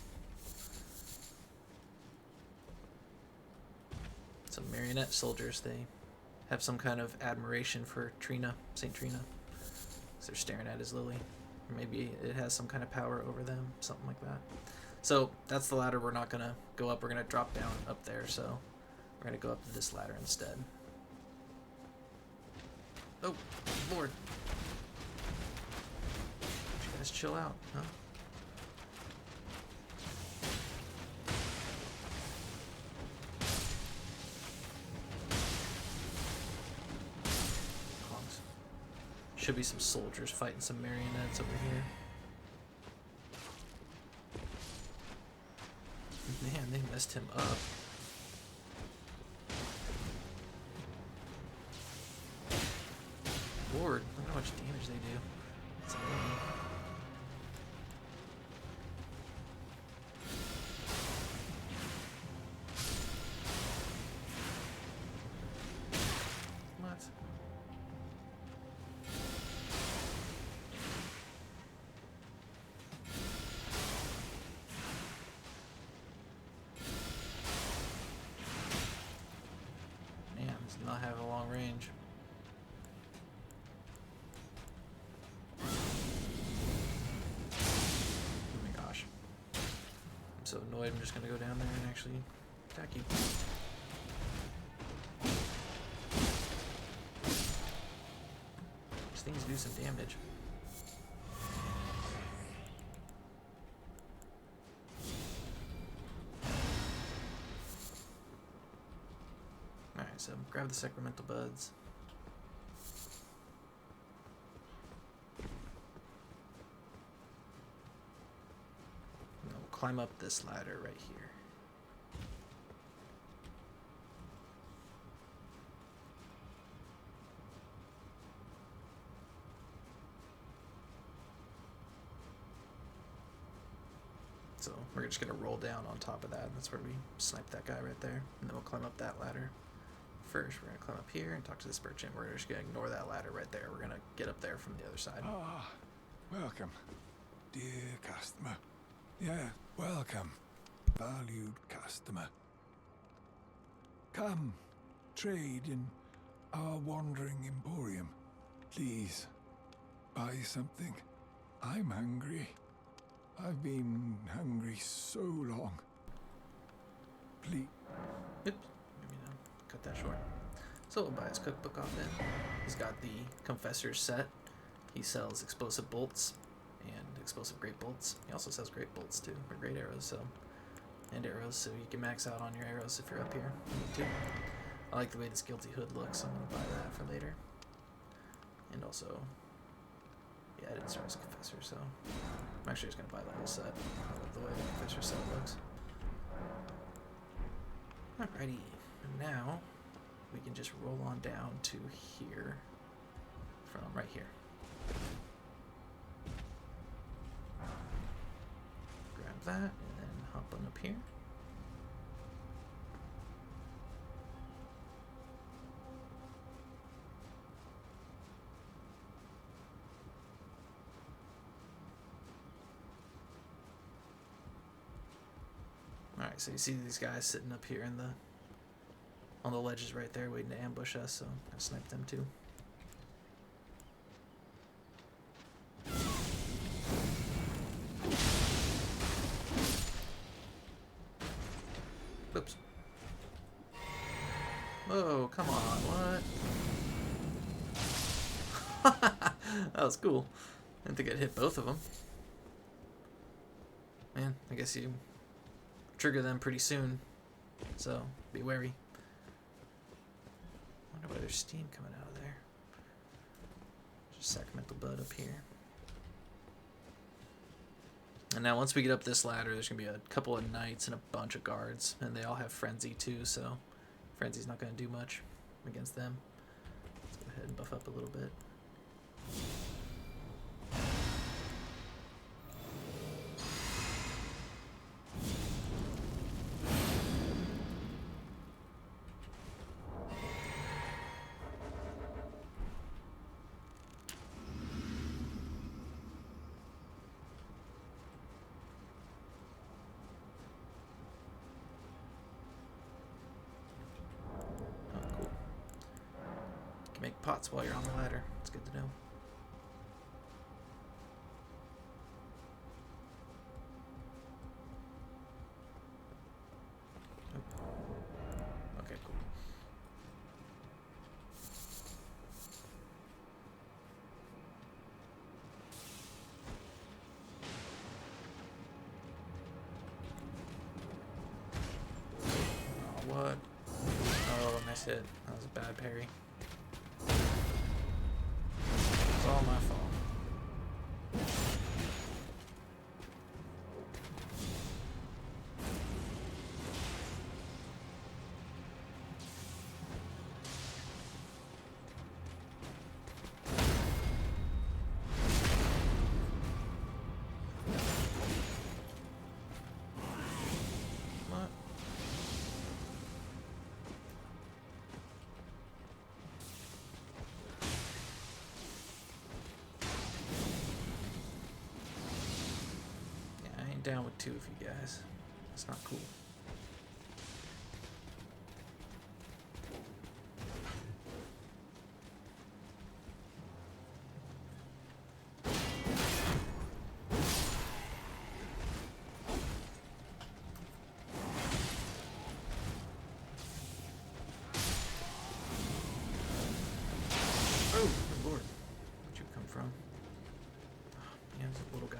S1: Some marionette soldiers, they have some kind of admiration for Trina, Saint Trina. So they're staring at his lily. Or maybe it has some kind of power over them, something like that. So that's the ladder we're not going to go up, we're going to drop down up there, so we're going to go up to this ladder instead. Oh, Lord. You guys chill out, huh? Honks. Should be some soldiers fighting some marionettes over here. Man, they messed him up. Lord, look how much damage they do. It's annoying. What? Man, this does not have a long range. So annoyed, I'm just gonna go down there and actually attack you. These things do some damage. Alright, so grab the sacramental buds. climb up this ladder right here. So we're just gonna roll down on top of that. That's where we snipe that guy right there, and then we'll climb up that ladder. First, we're gonna climb up here and talk to this merchant. We're just gonna ignore that ladder right there. We're gonna get up there from the other side.
S3: Ah, welcome, dear customer. Yeah, welcome, valued customer. Come, trade in our wandering emporium. Please, buy something. I'm hungry. I've been hungry so long. Please.
S1: Oops, maybe no. Cut that short. So we'll buy his cookbook off him. He's got the Confessor's set. He sells explosive bolts and explosive great bolts. He also sells great bolts too, or great arrows, so and arrows, so you can max out on your arrows if you're up here. Too. I like the way this guilty hood looks. I'm gonna buy that for later. And also, yeah, I didn't start as a Confessor, so I'm actually just gonna buy the whole set. I love the way the Confessor set looks. Alrighty, now we can just roll on down to here from right here. Grab that and then hop on up here. Alright, so you see these guys sitting up here in on the ledges right there waiting to ambush us, so I sniped them too. Oops. Whoa, come on, what? That was cool. I didn't think I'd hit both of them. Man, I guess you trigger them pretty soon, so be wary. Wonder why there's steam coming out of there. Just sacramental bud up here. And now once we get up this ladder, there's gonna be a couple of knights and a bunch of guards, and they all have frenzy too, so frenzy's not gonna do much against them. Let's go ahead and buff up a little bit. Make pots while you're on the ladder. It's good to know. Okay, cool. Oh, what? Oh, nice hit. That was a bad parry. It's all my fault. What? Down with two of you guys. That's not cool. Oh, good lord. Where'd you come from? Oh, yeah, it's a little guy.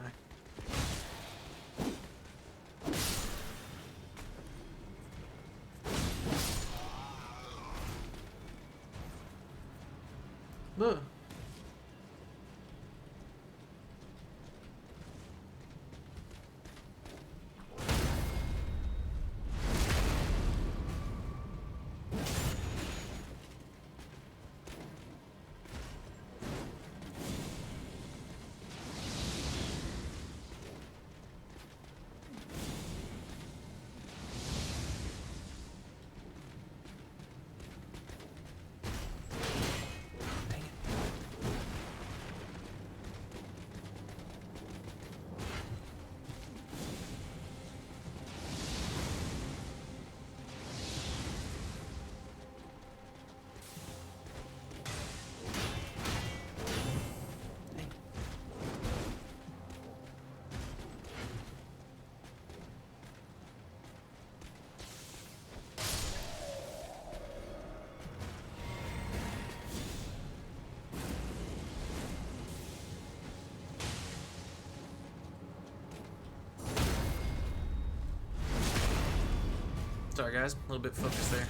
S1: Sorry guys, a little bit focused there.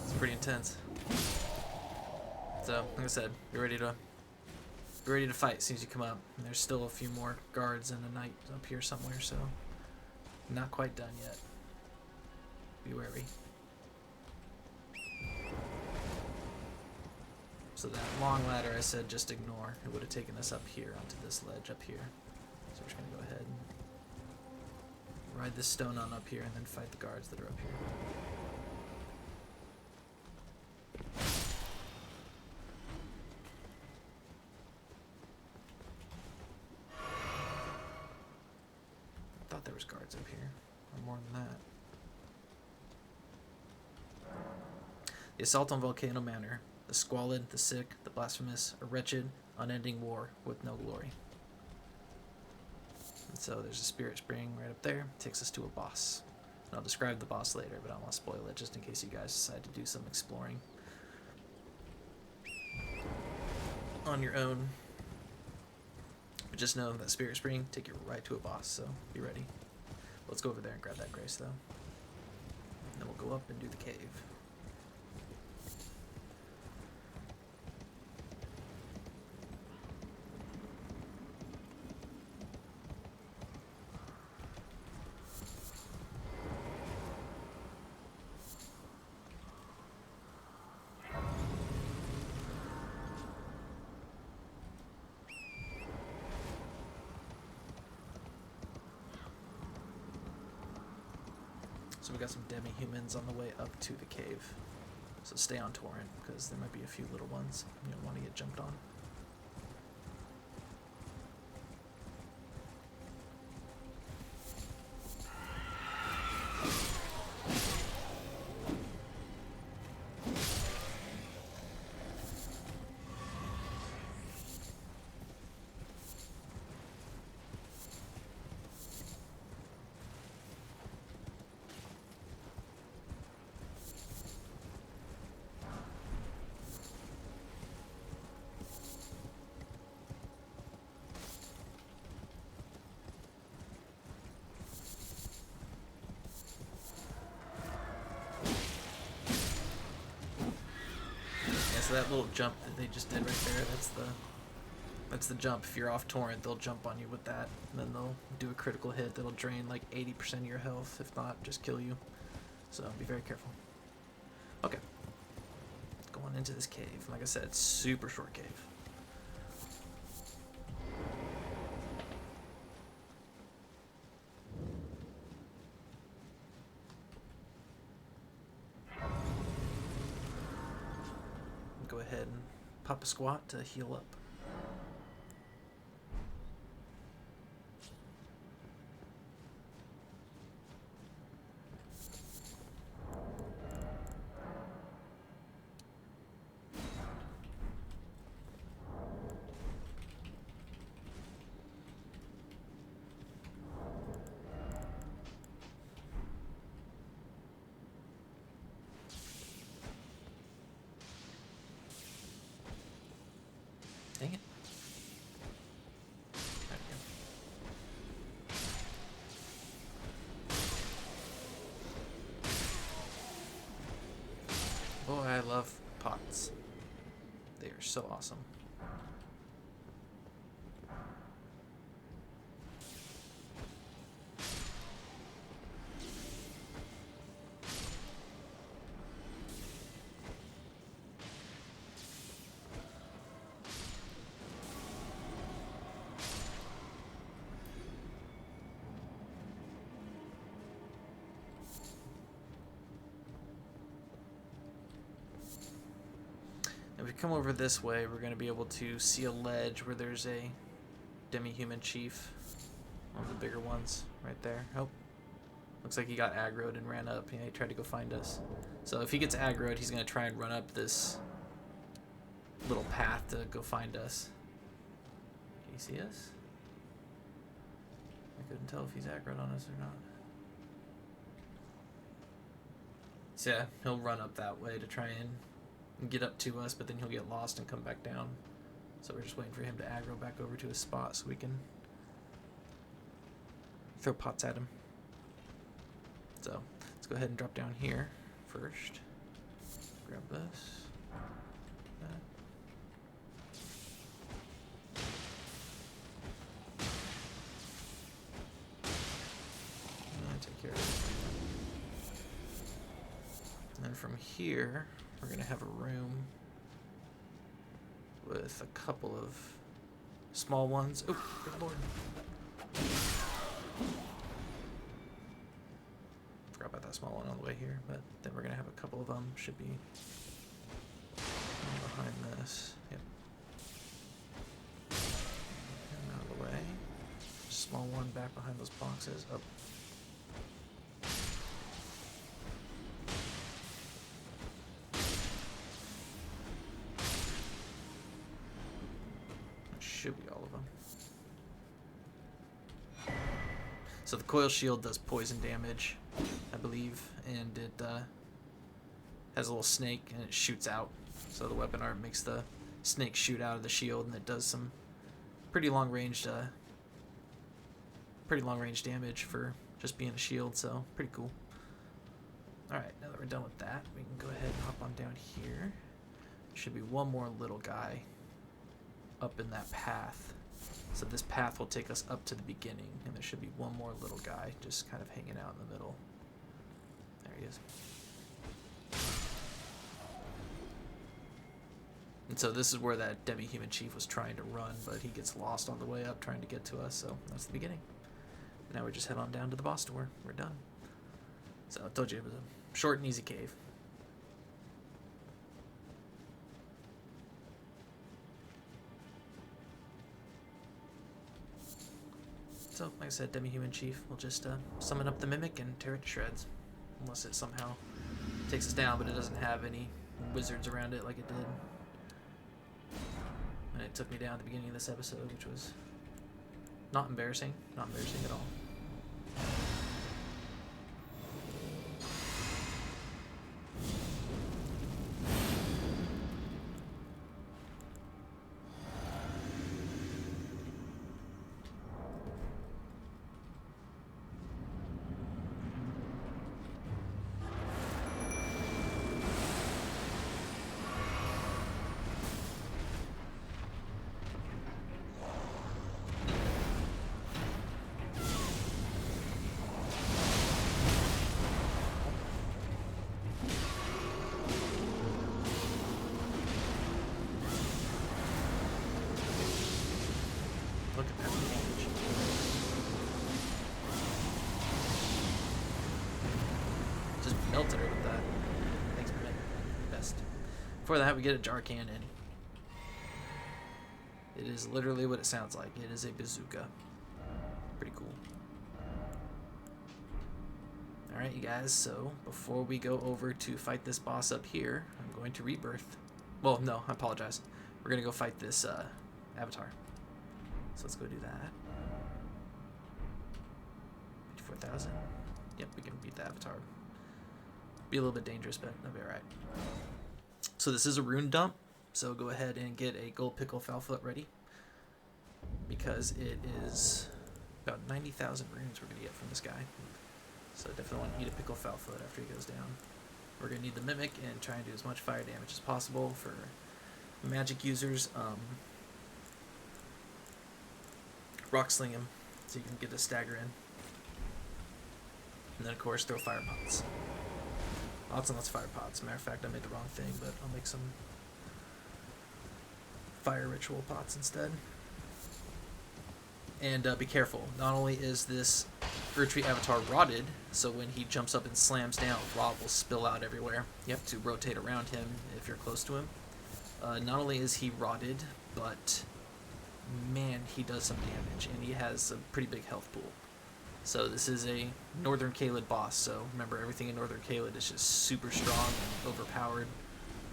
S1: It's pretty intense. So, like I said, be ready to fight as soon as you come up. And there's still a few more guards and a knight up here somewhere, so not quite done yet. Be wary. So that long ladder I said just ignore. It would have taken us up here onto this ledge up here. So we're just gonna go ahead and ride this stone on up here and then fight the guards that are up here. I thought there was guards up here, or more than that. The assault on Volcano Manor. The squalid, the sick, the blasphemous, a wretched, unending war with no glory. And so there's a spirit spring right up there. Takes us to a boss. And I'll describe the boss later, but I don't want to spoil it just in case you guys decide to do some exploring on your own. But just know that spirit spring take you right to a boss, so be ready. Let's go over there and grab that grace though. And then we'll go up and do the cave. So we got some Demi-Humans on the way up to the cave. So stay on torrent, because there might be a few little ones you don't want to get jumped on. So that little jump that they just did right there, that's the jump. If you're off torrent, they'll jump on you with that, and then they'll do a critical hit that'll drain like 80% of your health, if not, just kill you. So be very careful. Okay. Going into this cave. Like I said, it's super short cave. Go ahead and pop a squat to heal up. Dang it. There we go. Boy, I love pots. They are so awesome. If we come over this way, we're going to be able to see a ledge where there's a Demi-Human chief. One of the bigger ones right there. Oh, looks like he got aggroed and ran up. Yeah, he tried to go find us. So if he gets aggroed, he's going to try and run up this little path to go find us. Can you see us? I couldn't tell if he's aggroed on us or not. So yeah, he'll run up that way to try and get up to us, but then he'll get lost and come back down. So we're just waiting for him to aggro back over to his spot so we can throw pots at him. So let's go ahead and drop down here first. Grab this. That. And take care of this. And then from here, we're going to have a room with a couple of small ones. Oh, good lord. Forgot about that small one on the way here, but then we're going to have a couple of them. Should be behind this. Yep. And out of the way. Small one back behind those boxes. Up. Should be all of them. So the coil shield does poison damage, I believe, and it has a little snake and it shoots out. So the weapon art makes the snake shoot out of the shield, and it does some pretty long range damage for just being a shield. So pretty cool. All right, now that we're done with that, we can go ahead and hop on down here. Should be one more little guy up in that path. So this path will take us up to the beginning, and there should be one more little guy just kind of hanging out in the middle. There he is. And so this is where that Demi-Human chief was trying to run, but he gets lost on the way up trying to get to us, so that's the beginning. Now we just head on down to the boss door. We're done. So I told you it was a short and easy cave. So, like I said, Demi-Human Chief will just summon up the Mimic and tear it to shreds. Unless it somehow takes us down, but it doesn't have any wizards around it like it did. And it took me down at the beginning of this episode, which was not embarrassing. Not embarrassing at all. Look at that damage. Just melted her with that. Thanks, man. Best. Before that, we get a jar cannon. It is literally what it sounds like. It is a bazooka. Pretty cool. Alright, you guys, so before we go over to fight this boss up here, I'm going to rebirth. Well, no, I apologize. We're going to go fight this avatar. So let's go do that. 54,000. Yep, we can beat the avatar. Be a little bit dangerous, but that'll be alright. So this is a rune dump. So go ahead and get a gold pickle foul foot ready. Because it is about 90,000 runes we're going to get from this guy. So definitely want to eat a pickle foul foot after he goes down. We're going to need the Mimic and try and do as much fire damage as possible for magic users. Rock sling him so you can get a stagger in. And then, of course, throw fire pots. Lots and lots of fire pots. Matter of fact, I made the wrong thing, but I'll make some fire ritual pots instead. And be careful. Not only is this Erdtree avatar rotted, so when he jumps up and slams down, rot will spill out everywhere. You have to rotate around him if you're close to him. Not only is he rotted, but man, he does some damage, and he has a pretty big health pool. So this is a Northern Caelid boss, so remember, everything in Northern Caelid is just super strong and overpowered,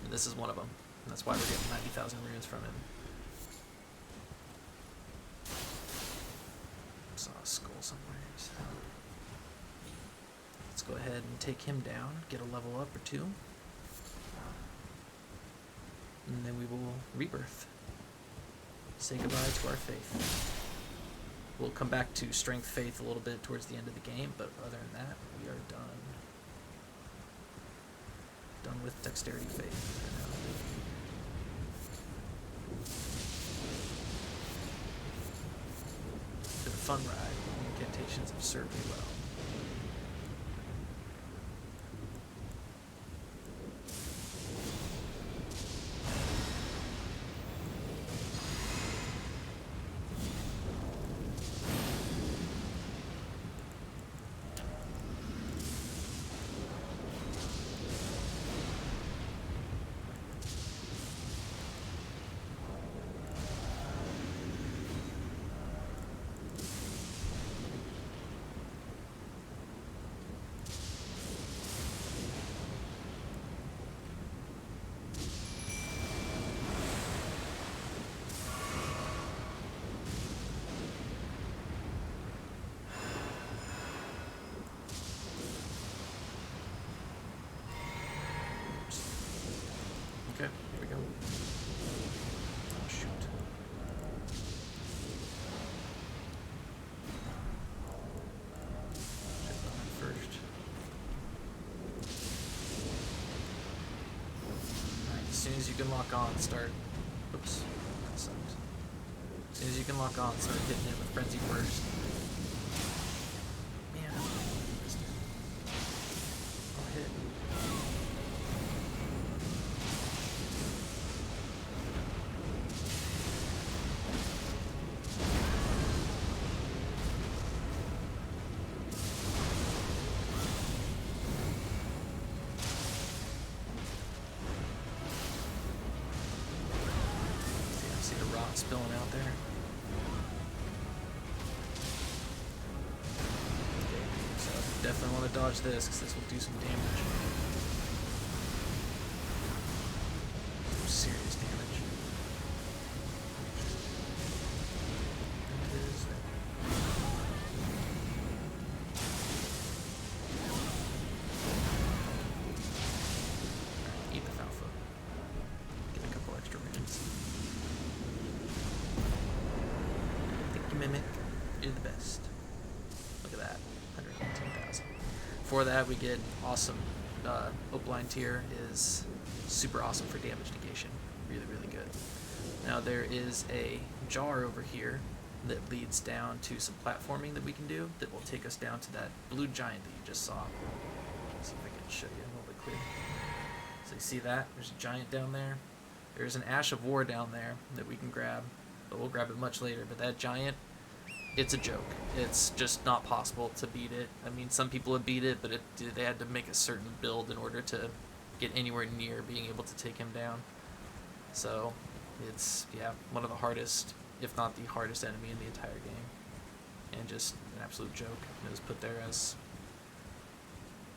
S1: and this is one of them. And that's why we're getting 90,000 runes from him. Saw a skull somewhere. So let's go ahead and take him down, get a level up or two, and then we will rebirth. Say goodbye to our faith. We'll come back to strength faith a little bit towards the end of the game, but other than that, we are done. with Dexterity Faith. Been a fun ride. Incantations have served me well. Okay, here we go. Oh, shoot. Check that first. Alright, as soon as you can lock on, start. Oops, that sucked. As soon as you can lock on, start hitting it with Frenzy Burst. Man, I'll hit. See the rot spilling out there. Okay, so definitely want to dodge this because this will do some damage. Some serious damage. There it is. Alright, eat the foul foot. Get a couple extra runes. Thank you, Mimic. You're the best. Look at that. 119,000. For that, we get awesome. Opaline tier is super awesome for damage negation. Really, really good. Now, there is a jar over here that leads down to some platforming that we can do that will take us down to that blue giant that you just saw. Let's see if I can show you a little bit clearer. So you see that? There's a giant down there. There's an Ash of War down there that we can grab, but we'll grab it much later. But that giant, it's a joke. It's just not possible to beat it. I mean, some people have beat it, but they had to make a certain build in order to get anywhere near being able to take him down. So it's, yeah, one of the hardest, if not the hardest enemy in the entire game. And just an absolute joke. It was put there as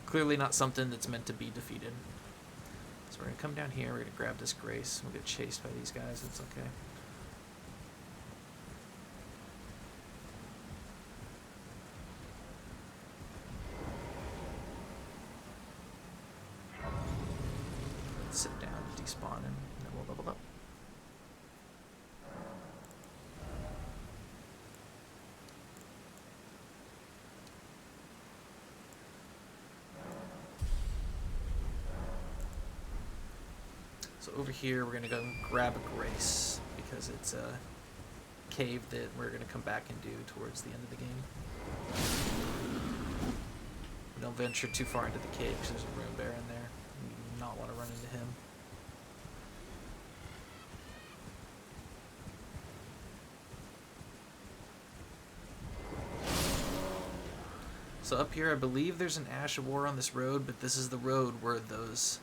S1: clearly not something that's meant to be defeated. So we're going to come down here, we're going to grab this Grace. We'll get chased by these guys, it's okay. Sit down, despawn, and then we'll level up. So over here, we're going to go and grab a Grace, because it's a cave that we're going to come back and do towards the end of the game. We don't venture too far into the cave, because there's a Rune Bear in there. We do not want to run into him. So up here, I believe there's an Ash of War on this road, but this is the road where those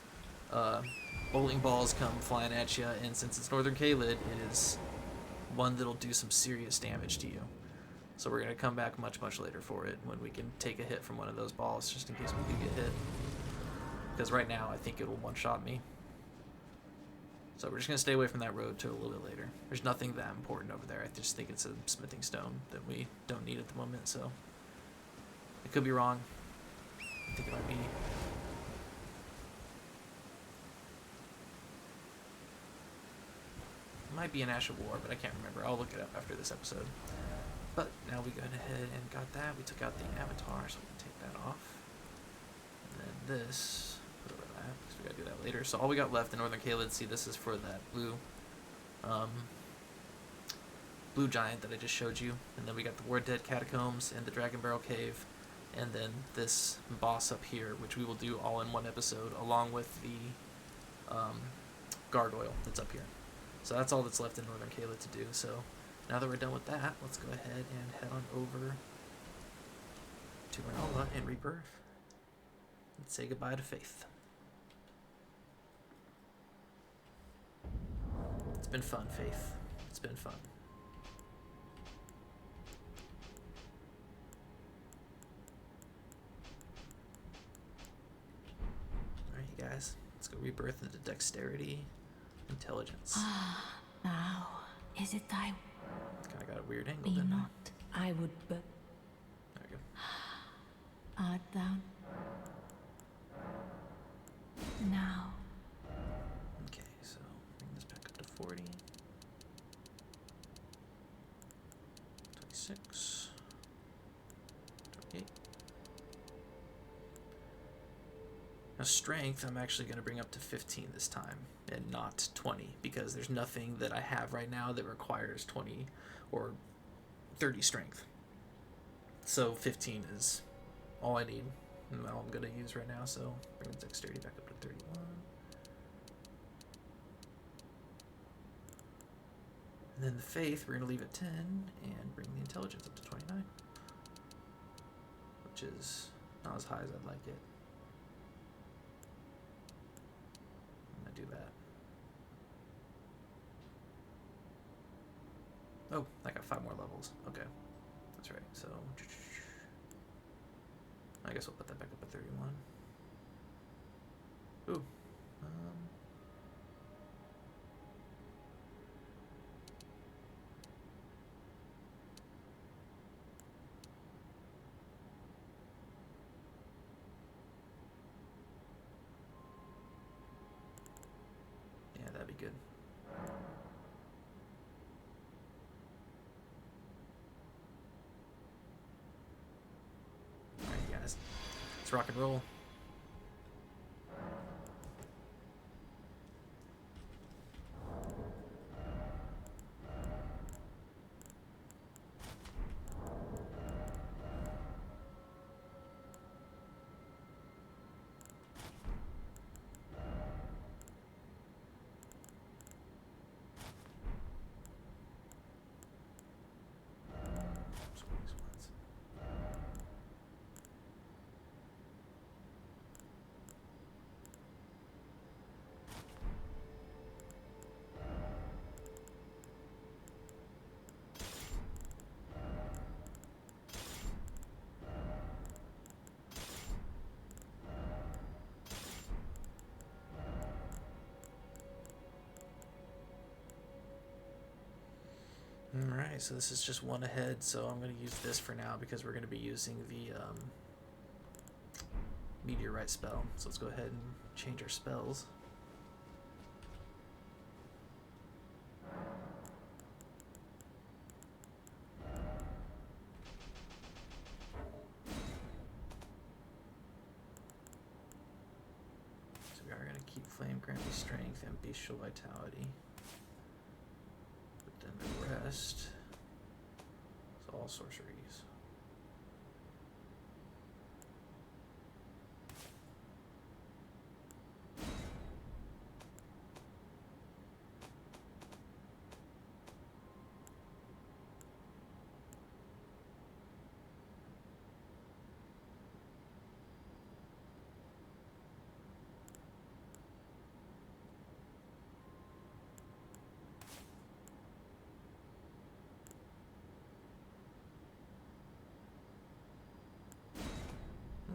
S1: bowling balls come flying at you, and since it's Northern Caelid, it is one that'll do some serious damage to you. So we're going to come back much, much later for it, when we can take a hit from one of those balls, just in case we do get hit. Because right now, I think it'll one-shot me. So we're just going to stay away from that road till a little bit later. There's nothing that important over there. I just think it's a smithing stone that we don't need at the moment, so... I could be wrong. I think it might be... It might be an Ash of War, but I can't remember. I'll look it up after this episode. But now we got ahead and got that. We took out the avatar, so we can take that off. And then this, put it right that because we gotta do that later. So all we got left in Northern Caelid, see, this is for that blue giant that I just showed you, and then we got the War Dead Catacombs and the Dragonbarrow Cave, and then this boss up here, which we will do all in one episode, along with the gargoyle that's up here. So that's all that's left in Northern Caelid to do. So now that we're done with that, let's go ahead and head on over to Renala and Rebirth and say goodbye to Faith. It's been fun, Faith. It's been fun. Alright, you guys. Let's go Rebirth into Dexterity, Intelligence.
S4: Ah, now, is it time?
S1: Kind of got a weird angle,
S4: Be
S1: didn't
S4: not, I would but
S1: I? There we go.
S4: art down. Now,
S1: Okay, so bring this back up to 40. 26. 28. Now strength, I'm actually going to bring up to 15 this time, and not 20, because there's nothing that I have right now that requires 20 or 30 strength. So 15 is all I need, and all I'm going to use right now, so bring the dexterity back up to 31. And then the faith, we're going to leave at 10, and bring the intelligence up to 29, which is not as high as I'd like it. Do that. Oh, I got 5 more levels. Okay, that's right. So I guess we'll put that back up at 31. Ooh. Yeah, that'd be good. Alright, guys. Let's rock and roll. Alright, so this is just one ahead, so I'm going to use this for now because we're going to be using the Meteorite spell. So let's go ahead and change our spells. So we are going to keep Flame, grant me strength, and bestial vitality. Then the rest is all sorceries.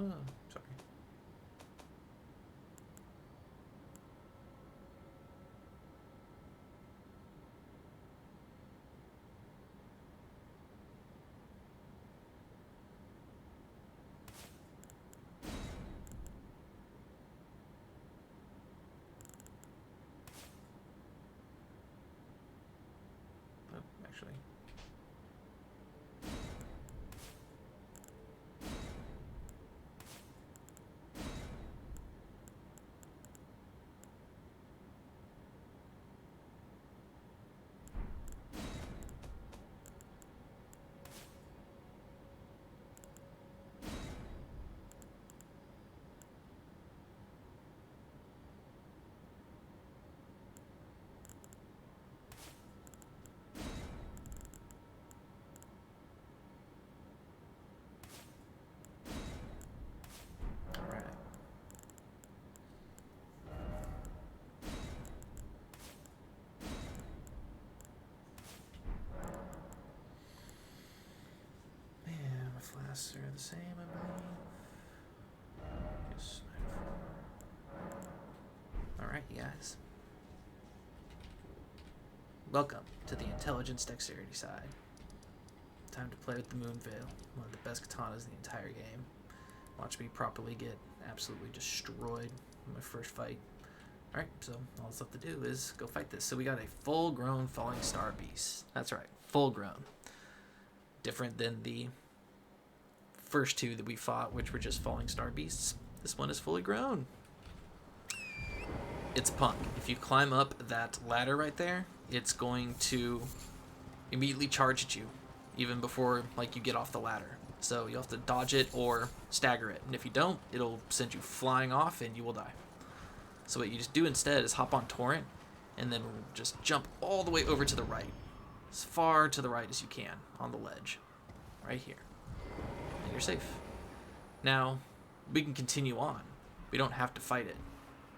S1: Oh, sorry. Oh, actually. the same, I believe. Yes, 9 4. Alright, you guys. Welcome to the intelligence dexterity side. Time to play with the Moonveil, one of the best katanas in the entire game. Watch me properly get absolutely destroyed in my first fight. Alright, so all that's left to do is go fight this. So we got a full-grown Fallingstar beast. That's right, full-grown. Different than the first two that we fought, which were just Fallingstar beasts. This one is fully grown. It's a punk. If you climb up that ladder right there, it's going to immediately charge at you, even before like you get off the ladder. So you'll have to dodge it or stagger it. And if you don't, it'll send you flying off and you will die. So what you just do instead is hop on Torrent and then just jump all the way over to the right. As far to the right as you can on the ledge. Right here. And you're safe. Now, we can continue on. We don't have to fight it.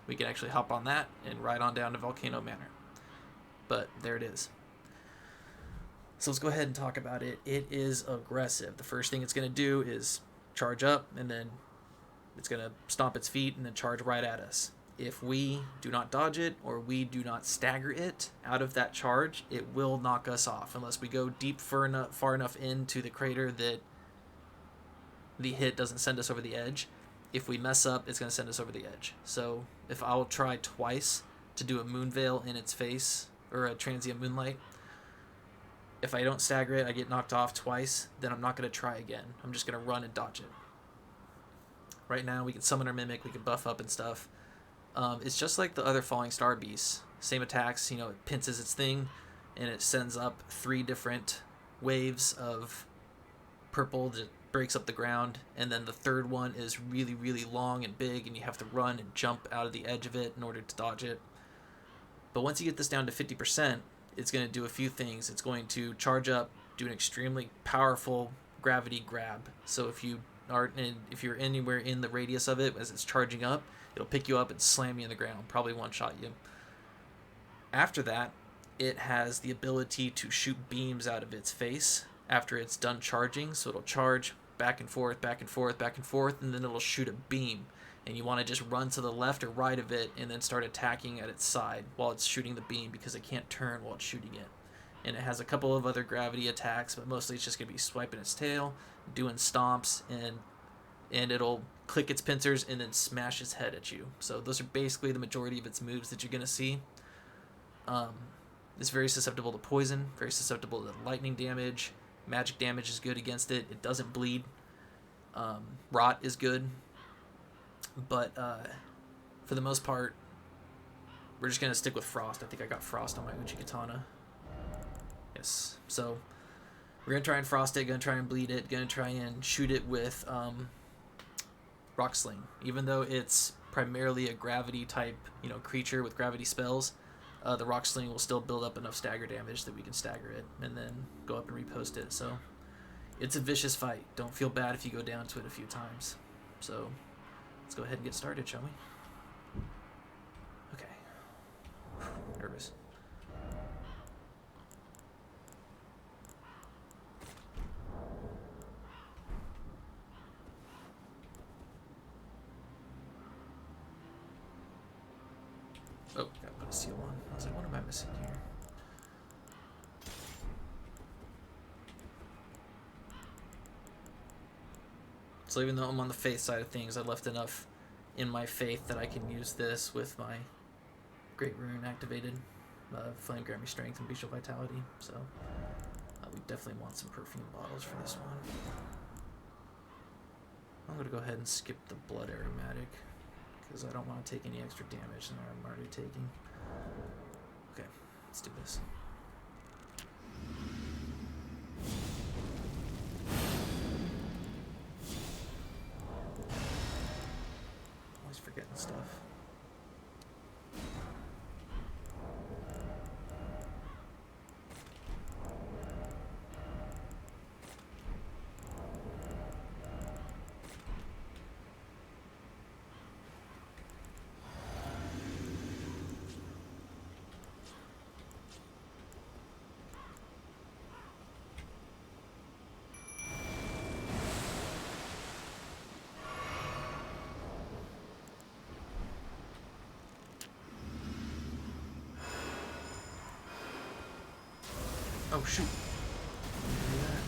S1: We can actually hop on that and ride on down to Volcano Manor. But there it is. So let's go ahead and talk about it. It is aggressive. The first thing it's going to do is charge up, and then it's going to stomp its feet and then charge right at us. If we do not dodge it or we do not stagger it out of that charge, it will knock us off unless we go deep far enough into the crater that the hit doesn't send us over the edge. If we mess up, it's going to send us over the edge. So if I'll try twice to do a Moonveil in its face, or a Transient Moonlight, if I don't stagger it, I get knocked off twice, then I'm not going to try again. I'm just going to run and dodge it. Right now, we can summon our Mimic, we can buff up and stuff. It's just like the other Fallingstar beasts. Same attacks, you know, it pinces its thing, and it sends up 3 different waves of purple that breaks up the ground, and then the third one is really, really long and big, and you have to run and jump out of the edge of it in order to dodge it. But once you get this down to 50%, it's going to do a few things. It's going to charge up, do an extremely powerful gravity grab. So if you're anywhere in the radius of it as it's charging up, it'll pick you up and slam you in the ground, probably one-shot you. After that, it has the ability to shoot beams out of its face after it's done charging. So it'll charge back and forth, back and forth, back and forth, and then it'll shoot a beam. And you want to just run to the left or right of it and then start attacking at its side while it's shooting the beam, because it can't turn while it's shooting it. And it has a couple of other gravity attacks, but mostly it's just going to be swiping its tail, doing stomps, and it'll click its pincers and then smash its head at you. So those are basically the majority of its moves that you're going to see. It's very susceptible to poison, very susceptible to lightning damage. Magic damage is good against it. It doesn't bleed. Rot is good. But for the most part, we're just going to stick with Frost. I think I got Frost on my Uchi Katana. Yes. So we're going to try and Frost it, going to try and bleed it, going to try and shoot it with Rock Sling. Even though it's primarily a gravity type, creature with gravity spells, the Rock Sling will still build up enough stagger damage that we can stagger it and then go up and repost it. So it's a vicious fight. Don't feel bad if you go down to it a few times. So let's go ahead and get started, shall we? Okay. Nervous. Oh, gotta put a seal on. I was like, what am I missing here? So even though I'm on the faith side of things, I left enough in my faith that I can use this with my Great Rune activated. Flame grant me strength and bestial vitality. So we definitely want some perfume bottles for this one. I'm going to go ahead and skip the blood aromatic, because I don't want to take any extra damage than I'm already taking. Okay, let's do this. Always forgetting stuff. Oh shoot. Do that.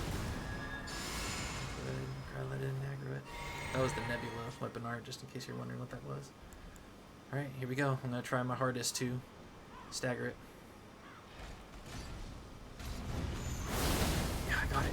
S1: Good. That didn't aggro it. That was the Nebula weapon art, just in case you're wondering what that was. Alright, here we go. I'm gonna try my hardest to stagger it. Yeah, I got it.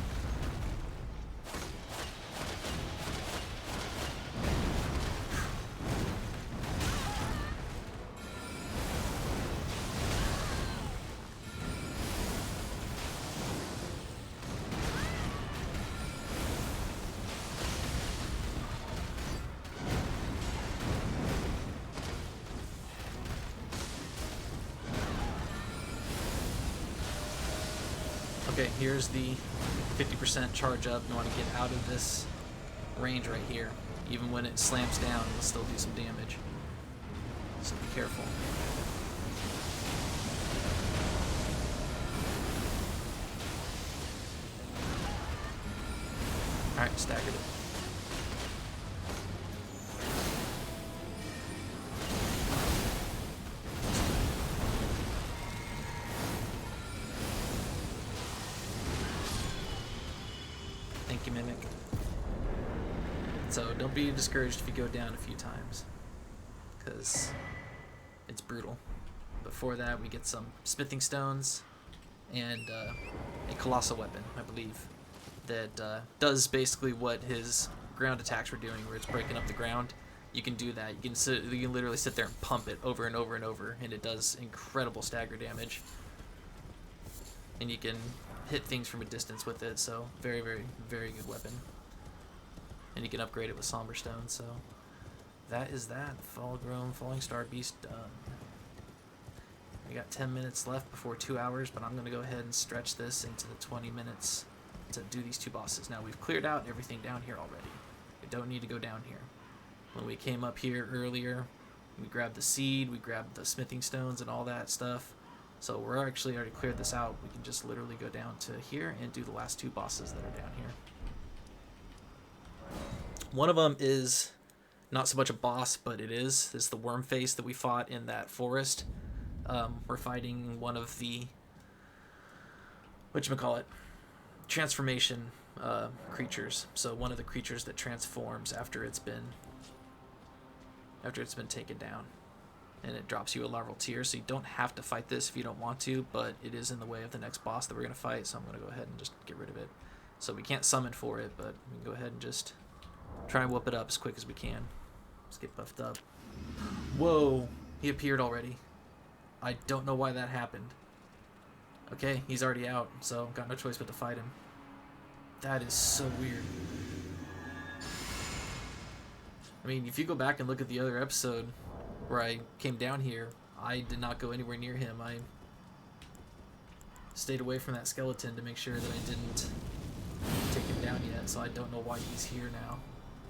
S1: Okay, here's the 50% charge up. You want to get out of this range right here. Even when it slams down, it'll still do some damage. So be careful. Alright, staggered it. Thank you, Mimic. So don't be discouraged if you go down a few times, because it's brutal. Before that, we get some smithing stones and a colossal weapon, I believe, that does basically what his ground attacks were doing, where it's breaking up the ground. You can do that. You can literally sit there and pump it over and over and over, and it does incredible stagger damage. And you can hit things from a distance with it, so very, very, very good weapon. And you can upgrade it with Somber Stone, so that is that. Fall-grown Fallingstar Beast done. We got 10 minutes left before 2 hours, but I'm going to go ahead and stretch this into the 20 minutes to do these two bosses. Now, we've cleared out everything down here already. We don't need to go down here. When we came up here earlier, we grabbed the seed, we grabbed the smithing stones and all that stuff. So we're actually already cleared this out. We can just literally go down to here and do the last two bosses that are down here. One of them is not so much a boss, but it is. It's the Wormface that we fought in that forest. We're fighting one of the, whatchamacallit, transformation creatures. So one of the creatures that transforms after it's been taken down. And it drops you a larval tier, so you don't have to fight this if you don't want to, but it is in the way of the next boss that we're going to fight, so I'm going to go ahead and just get rid of it. So we can't summon for it, but we can go ahead and just try and whoop it up as quick as we can. Let's get buffed up. Whoa! He appeared already. I don't know why that happened. Okay, he's already out, so got no choice but to fight him. That is so weird. I mean, if you go back and look at the other episode where I came down here, I did not go anywhere near him. I stayed away from that skeleton to make sure that I didn't take him down yet, so I don't know why he's here now.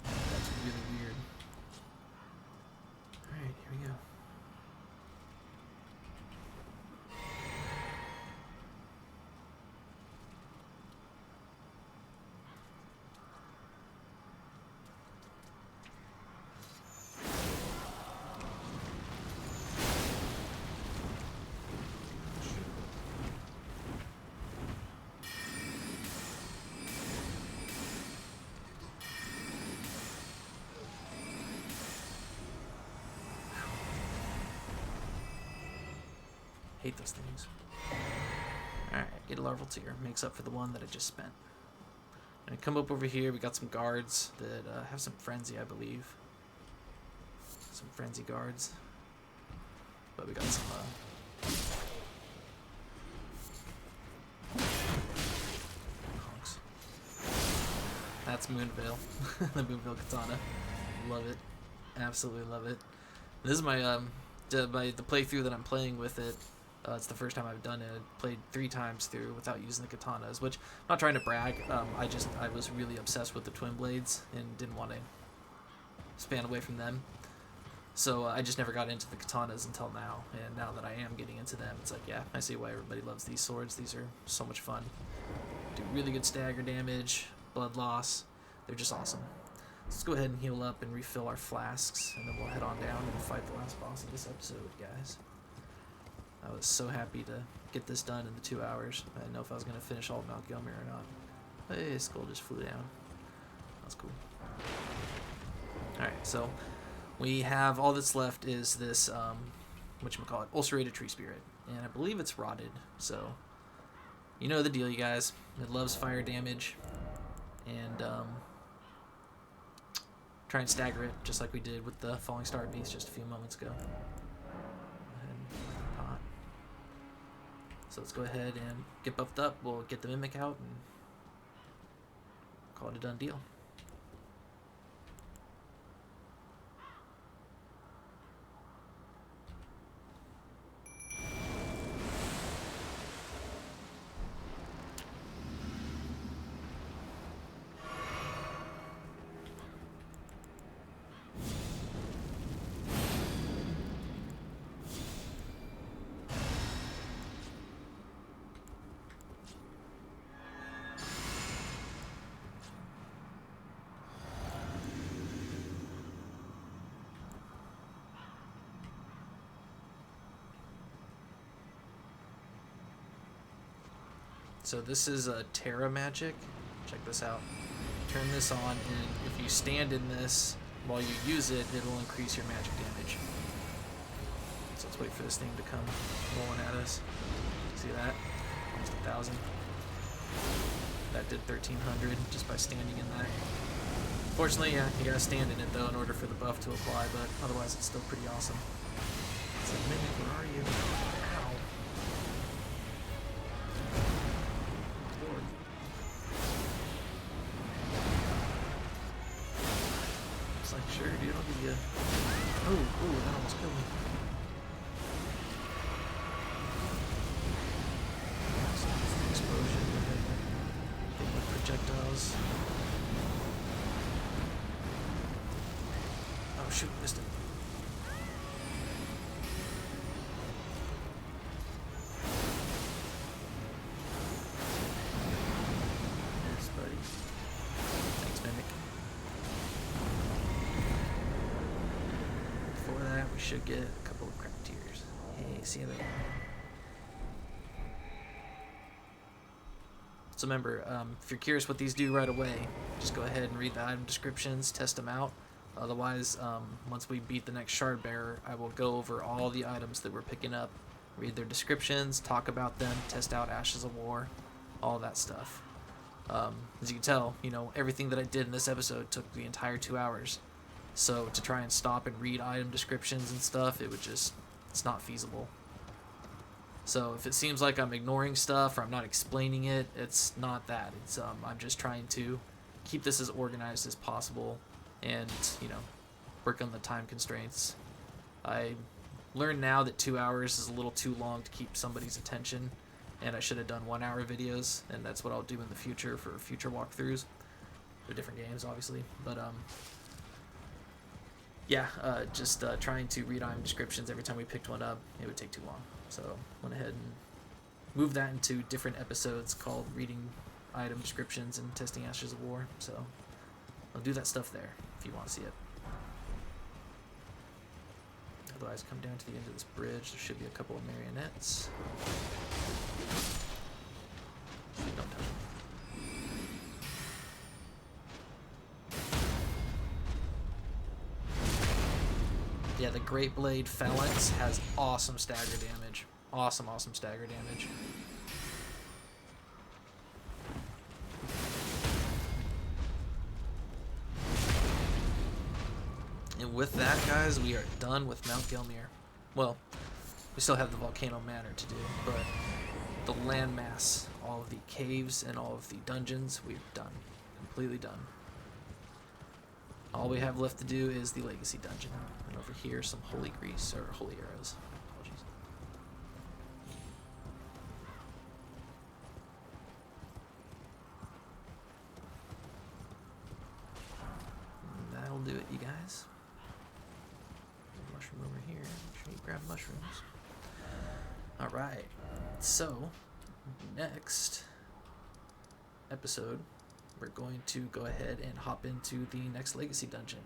S1: That's really weird. Alright, here we go. Hate those things. Alright, get a larval tier. Makes up for the one that I just spent. And come up over here, we got some guards that have some frenzy, I believe. Some frenzy guards. But we got some honks. That's Moonveil. The Moonveil Katana. Love it. Absolutely love it. This is my the playthrough that I'm playing with it. It's the first time I've done it. I played 3 times through without using the katanas, which, I'm not trying to brag, I was really obsessed with the twin blades and didn't want to span away from them. So I just never got into the katanas until now, and now that I am getting into them, it's like, yeah, I see why everybody loves these swords. These are so much fun. Do really good stagger damage, blood loss. They're just awesome. Let's go ahead and heal up and refill our flasks, and then we'll head on down and fight the last boss of this episode, guys. I was so happy to get this done in the 2 hours. I didn't know if I was going to finish all of Mount Gelmir or not. Hey, skull just flew down. That's cool. Alright, so we have all that's left is this, whatchamacallit, Ulcerated tree spirit. And I believe it's rotted, so you know the deal, you guys. It loves fire damage. And try and stagger it, just like we did with the Fallingstar beast just a few moments ago. Go ahead and pot. So let's go ahead and get buffed up. We'll get the Mimic out and call it a done deal. So this is a Terra magic. Check this out. Turn this on, and if you stand in this while you use it, it'll increase your magic damage. So let's wait for this thing to come rolling at us. See that? Almost 1,000. That did 1,300 just by standing in that. Fortunately, yeah, you gotta stand in it though in order for the buff to apply, but otherwise it's still pretty awesome. It's like, Mimic, where are you? Ow. It's like, sure, dude, I'll give you. Ooh, that almost killed me. Explosion. Thing with projectiles. Oh shoot, missed it. Yes, buddy. Thanks, Mimic. Before that, we should get a couple of crap tiers. Hey, see you later. So remember, if you're curious what these do right away, just go ahead and read the item descriptions, test them out. Otherwise, once we beat the next shard bearer, I will go over all the items that we're picking up, read their descriptions, talk about them, test out Ashes of War, all that stuff. As you can tell, you know, everything that I did in this episode took the entire 2 hours. So to try and stop and read item descriptions and stuff, it's not feasible. So if it seems like I'm ignoring stuff or I'm not explaining it, it's not that. It's I'm just trying to keep this as organized as possible and, you know, work on the time constraints. I learned now that 2 hours is a little too long to keep somebody's attention, and I should have done 1 hour videos, and that's what I'll do in the future for future walkthroughs for different games, obviously. But yeah, just trying to read item descriptions every time we picked one up, it would take too long. So went ahead and moved that into different episodes called reading item descriptions and testing Ashes of War. So I'll do that stuff there if you want to see it. Otherwise, come down to the end of this bridge. There should be a couple of marionettes. Don't touch them. Yeah, the Great Blade Phalanx has awesome stagger damage. Awesome stagger damage. And with that, guys, we are done with Mount Gelmir. Well, we still have the Volcano Manor to do, but the landmass, all of the caves and all of the dungeons, we've done. Completely done. All we have left to do is the Legacy Dungeon. And over here, some Holy Grease, or Holy Arrows. Apologies. And that'll do it, you guys. Mushroom over here. Make sure you grab mushrooms. Alright. So, next episode, we're going to go ahead and hop into the next Legacy Dungeon,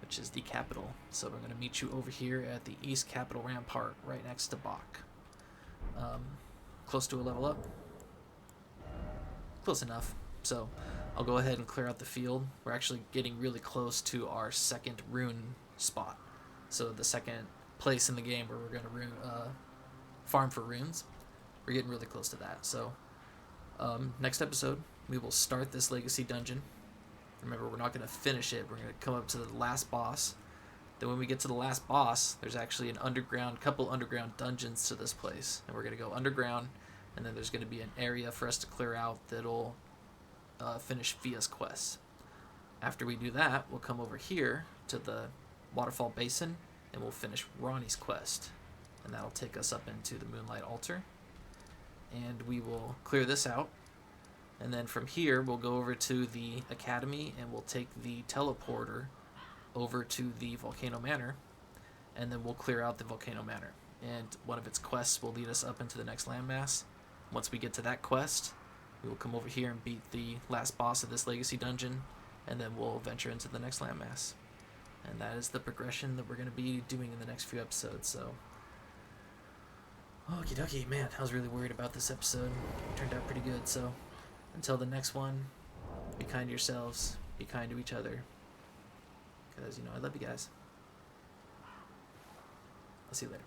S1: which is the Capital. So we're going to meet you over here at the East Capital Rampart, right next to Bach. close to a level up. Close enough. So I'll go ahead and clear out the field. We're actually getting really close to our second rune spot. So the second place in the game where we're going to farm for runes. We're getting really close to that. So next episode, we will start this legacy dungeon. Remember, we're not going to finish it. We're going to come up to the last boss. Then when we get to the last boss, there's actually couple underground dungeons to this place. And we're going to go underground, and then there's going to be an area for us to clear out that'll finish Fia's quest. After we do that, we'll come over here to the Waterfall Basin, and we'll finish Ronnie's quest. And that'll take us up into the Moonlight Altar. And we will clear this out. And then from here, we'll go over to the Academy, and we'll take the teleporter over to the Volcano Manor, and then we'll clear out the Volcano Manor. And one of its quests will lead us up into the next landmass. Once we get to that quest, we will come over here and beat the last boss of this legacy dungeon, and then we'll venture into the next landmass. And that is the progression that we're going to be doing in the next few episodes. So, okie dokie, man, I was really worried about this episode. It turned out pretty good. So, until the next one, be kind to yourselves, be kind to each other. Because, I love you guys. I'll see you later.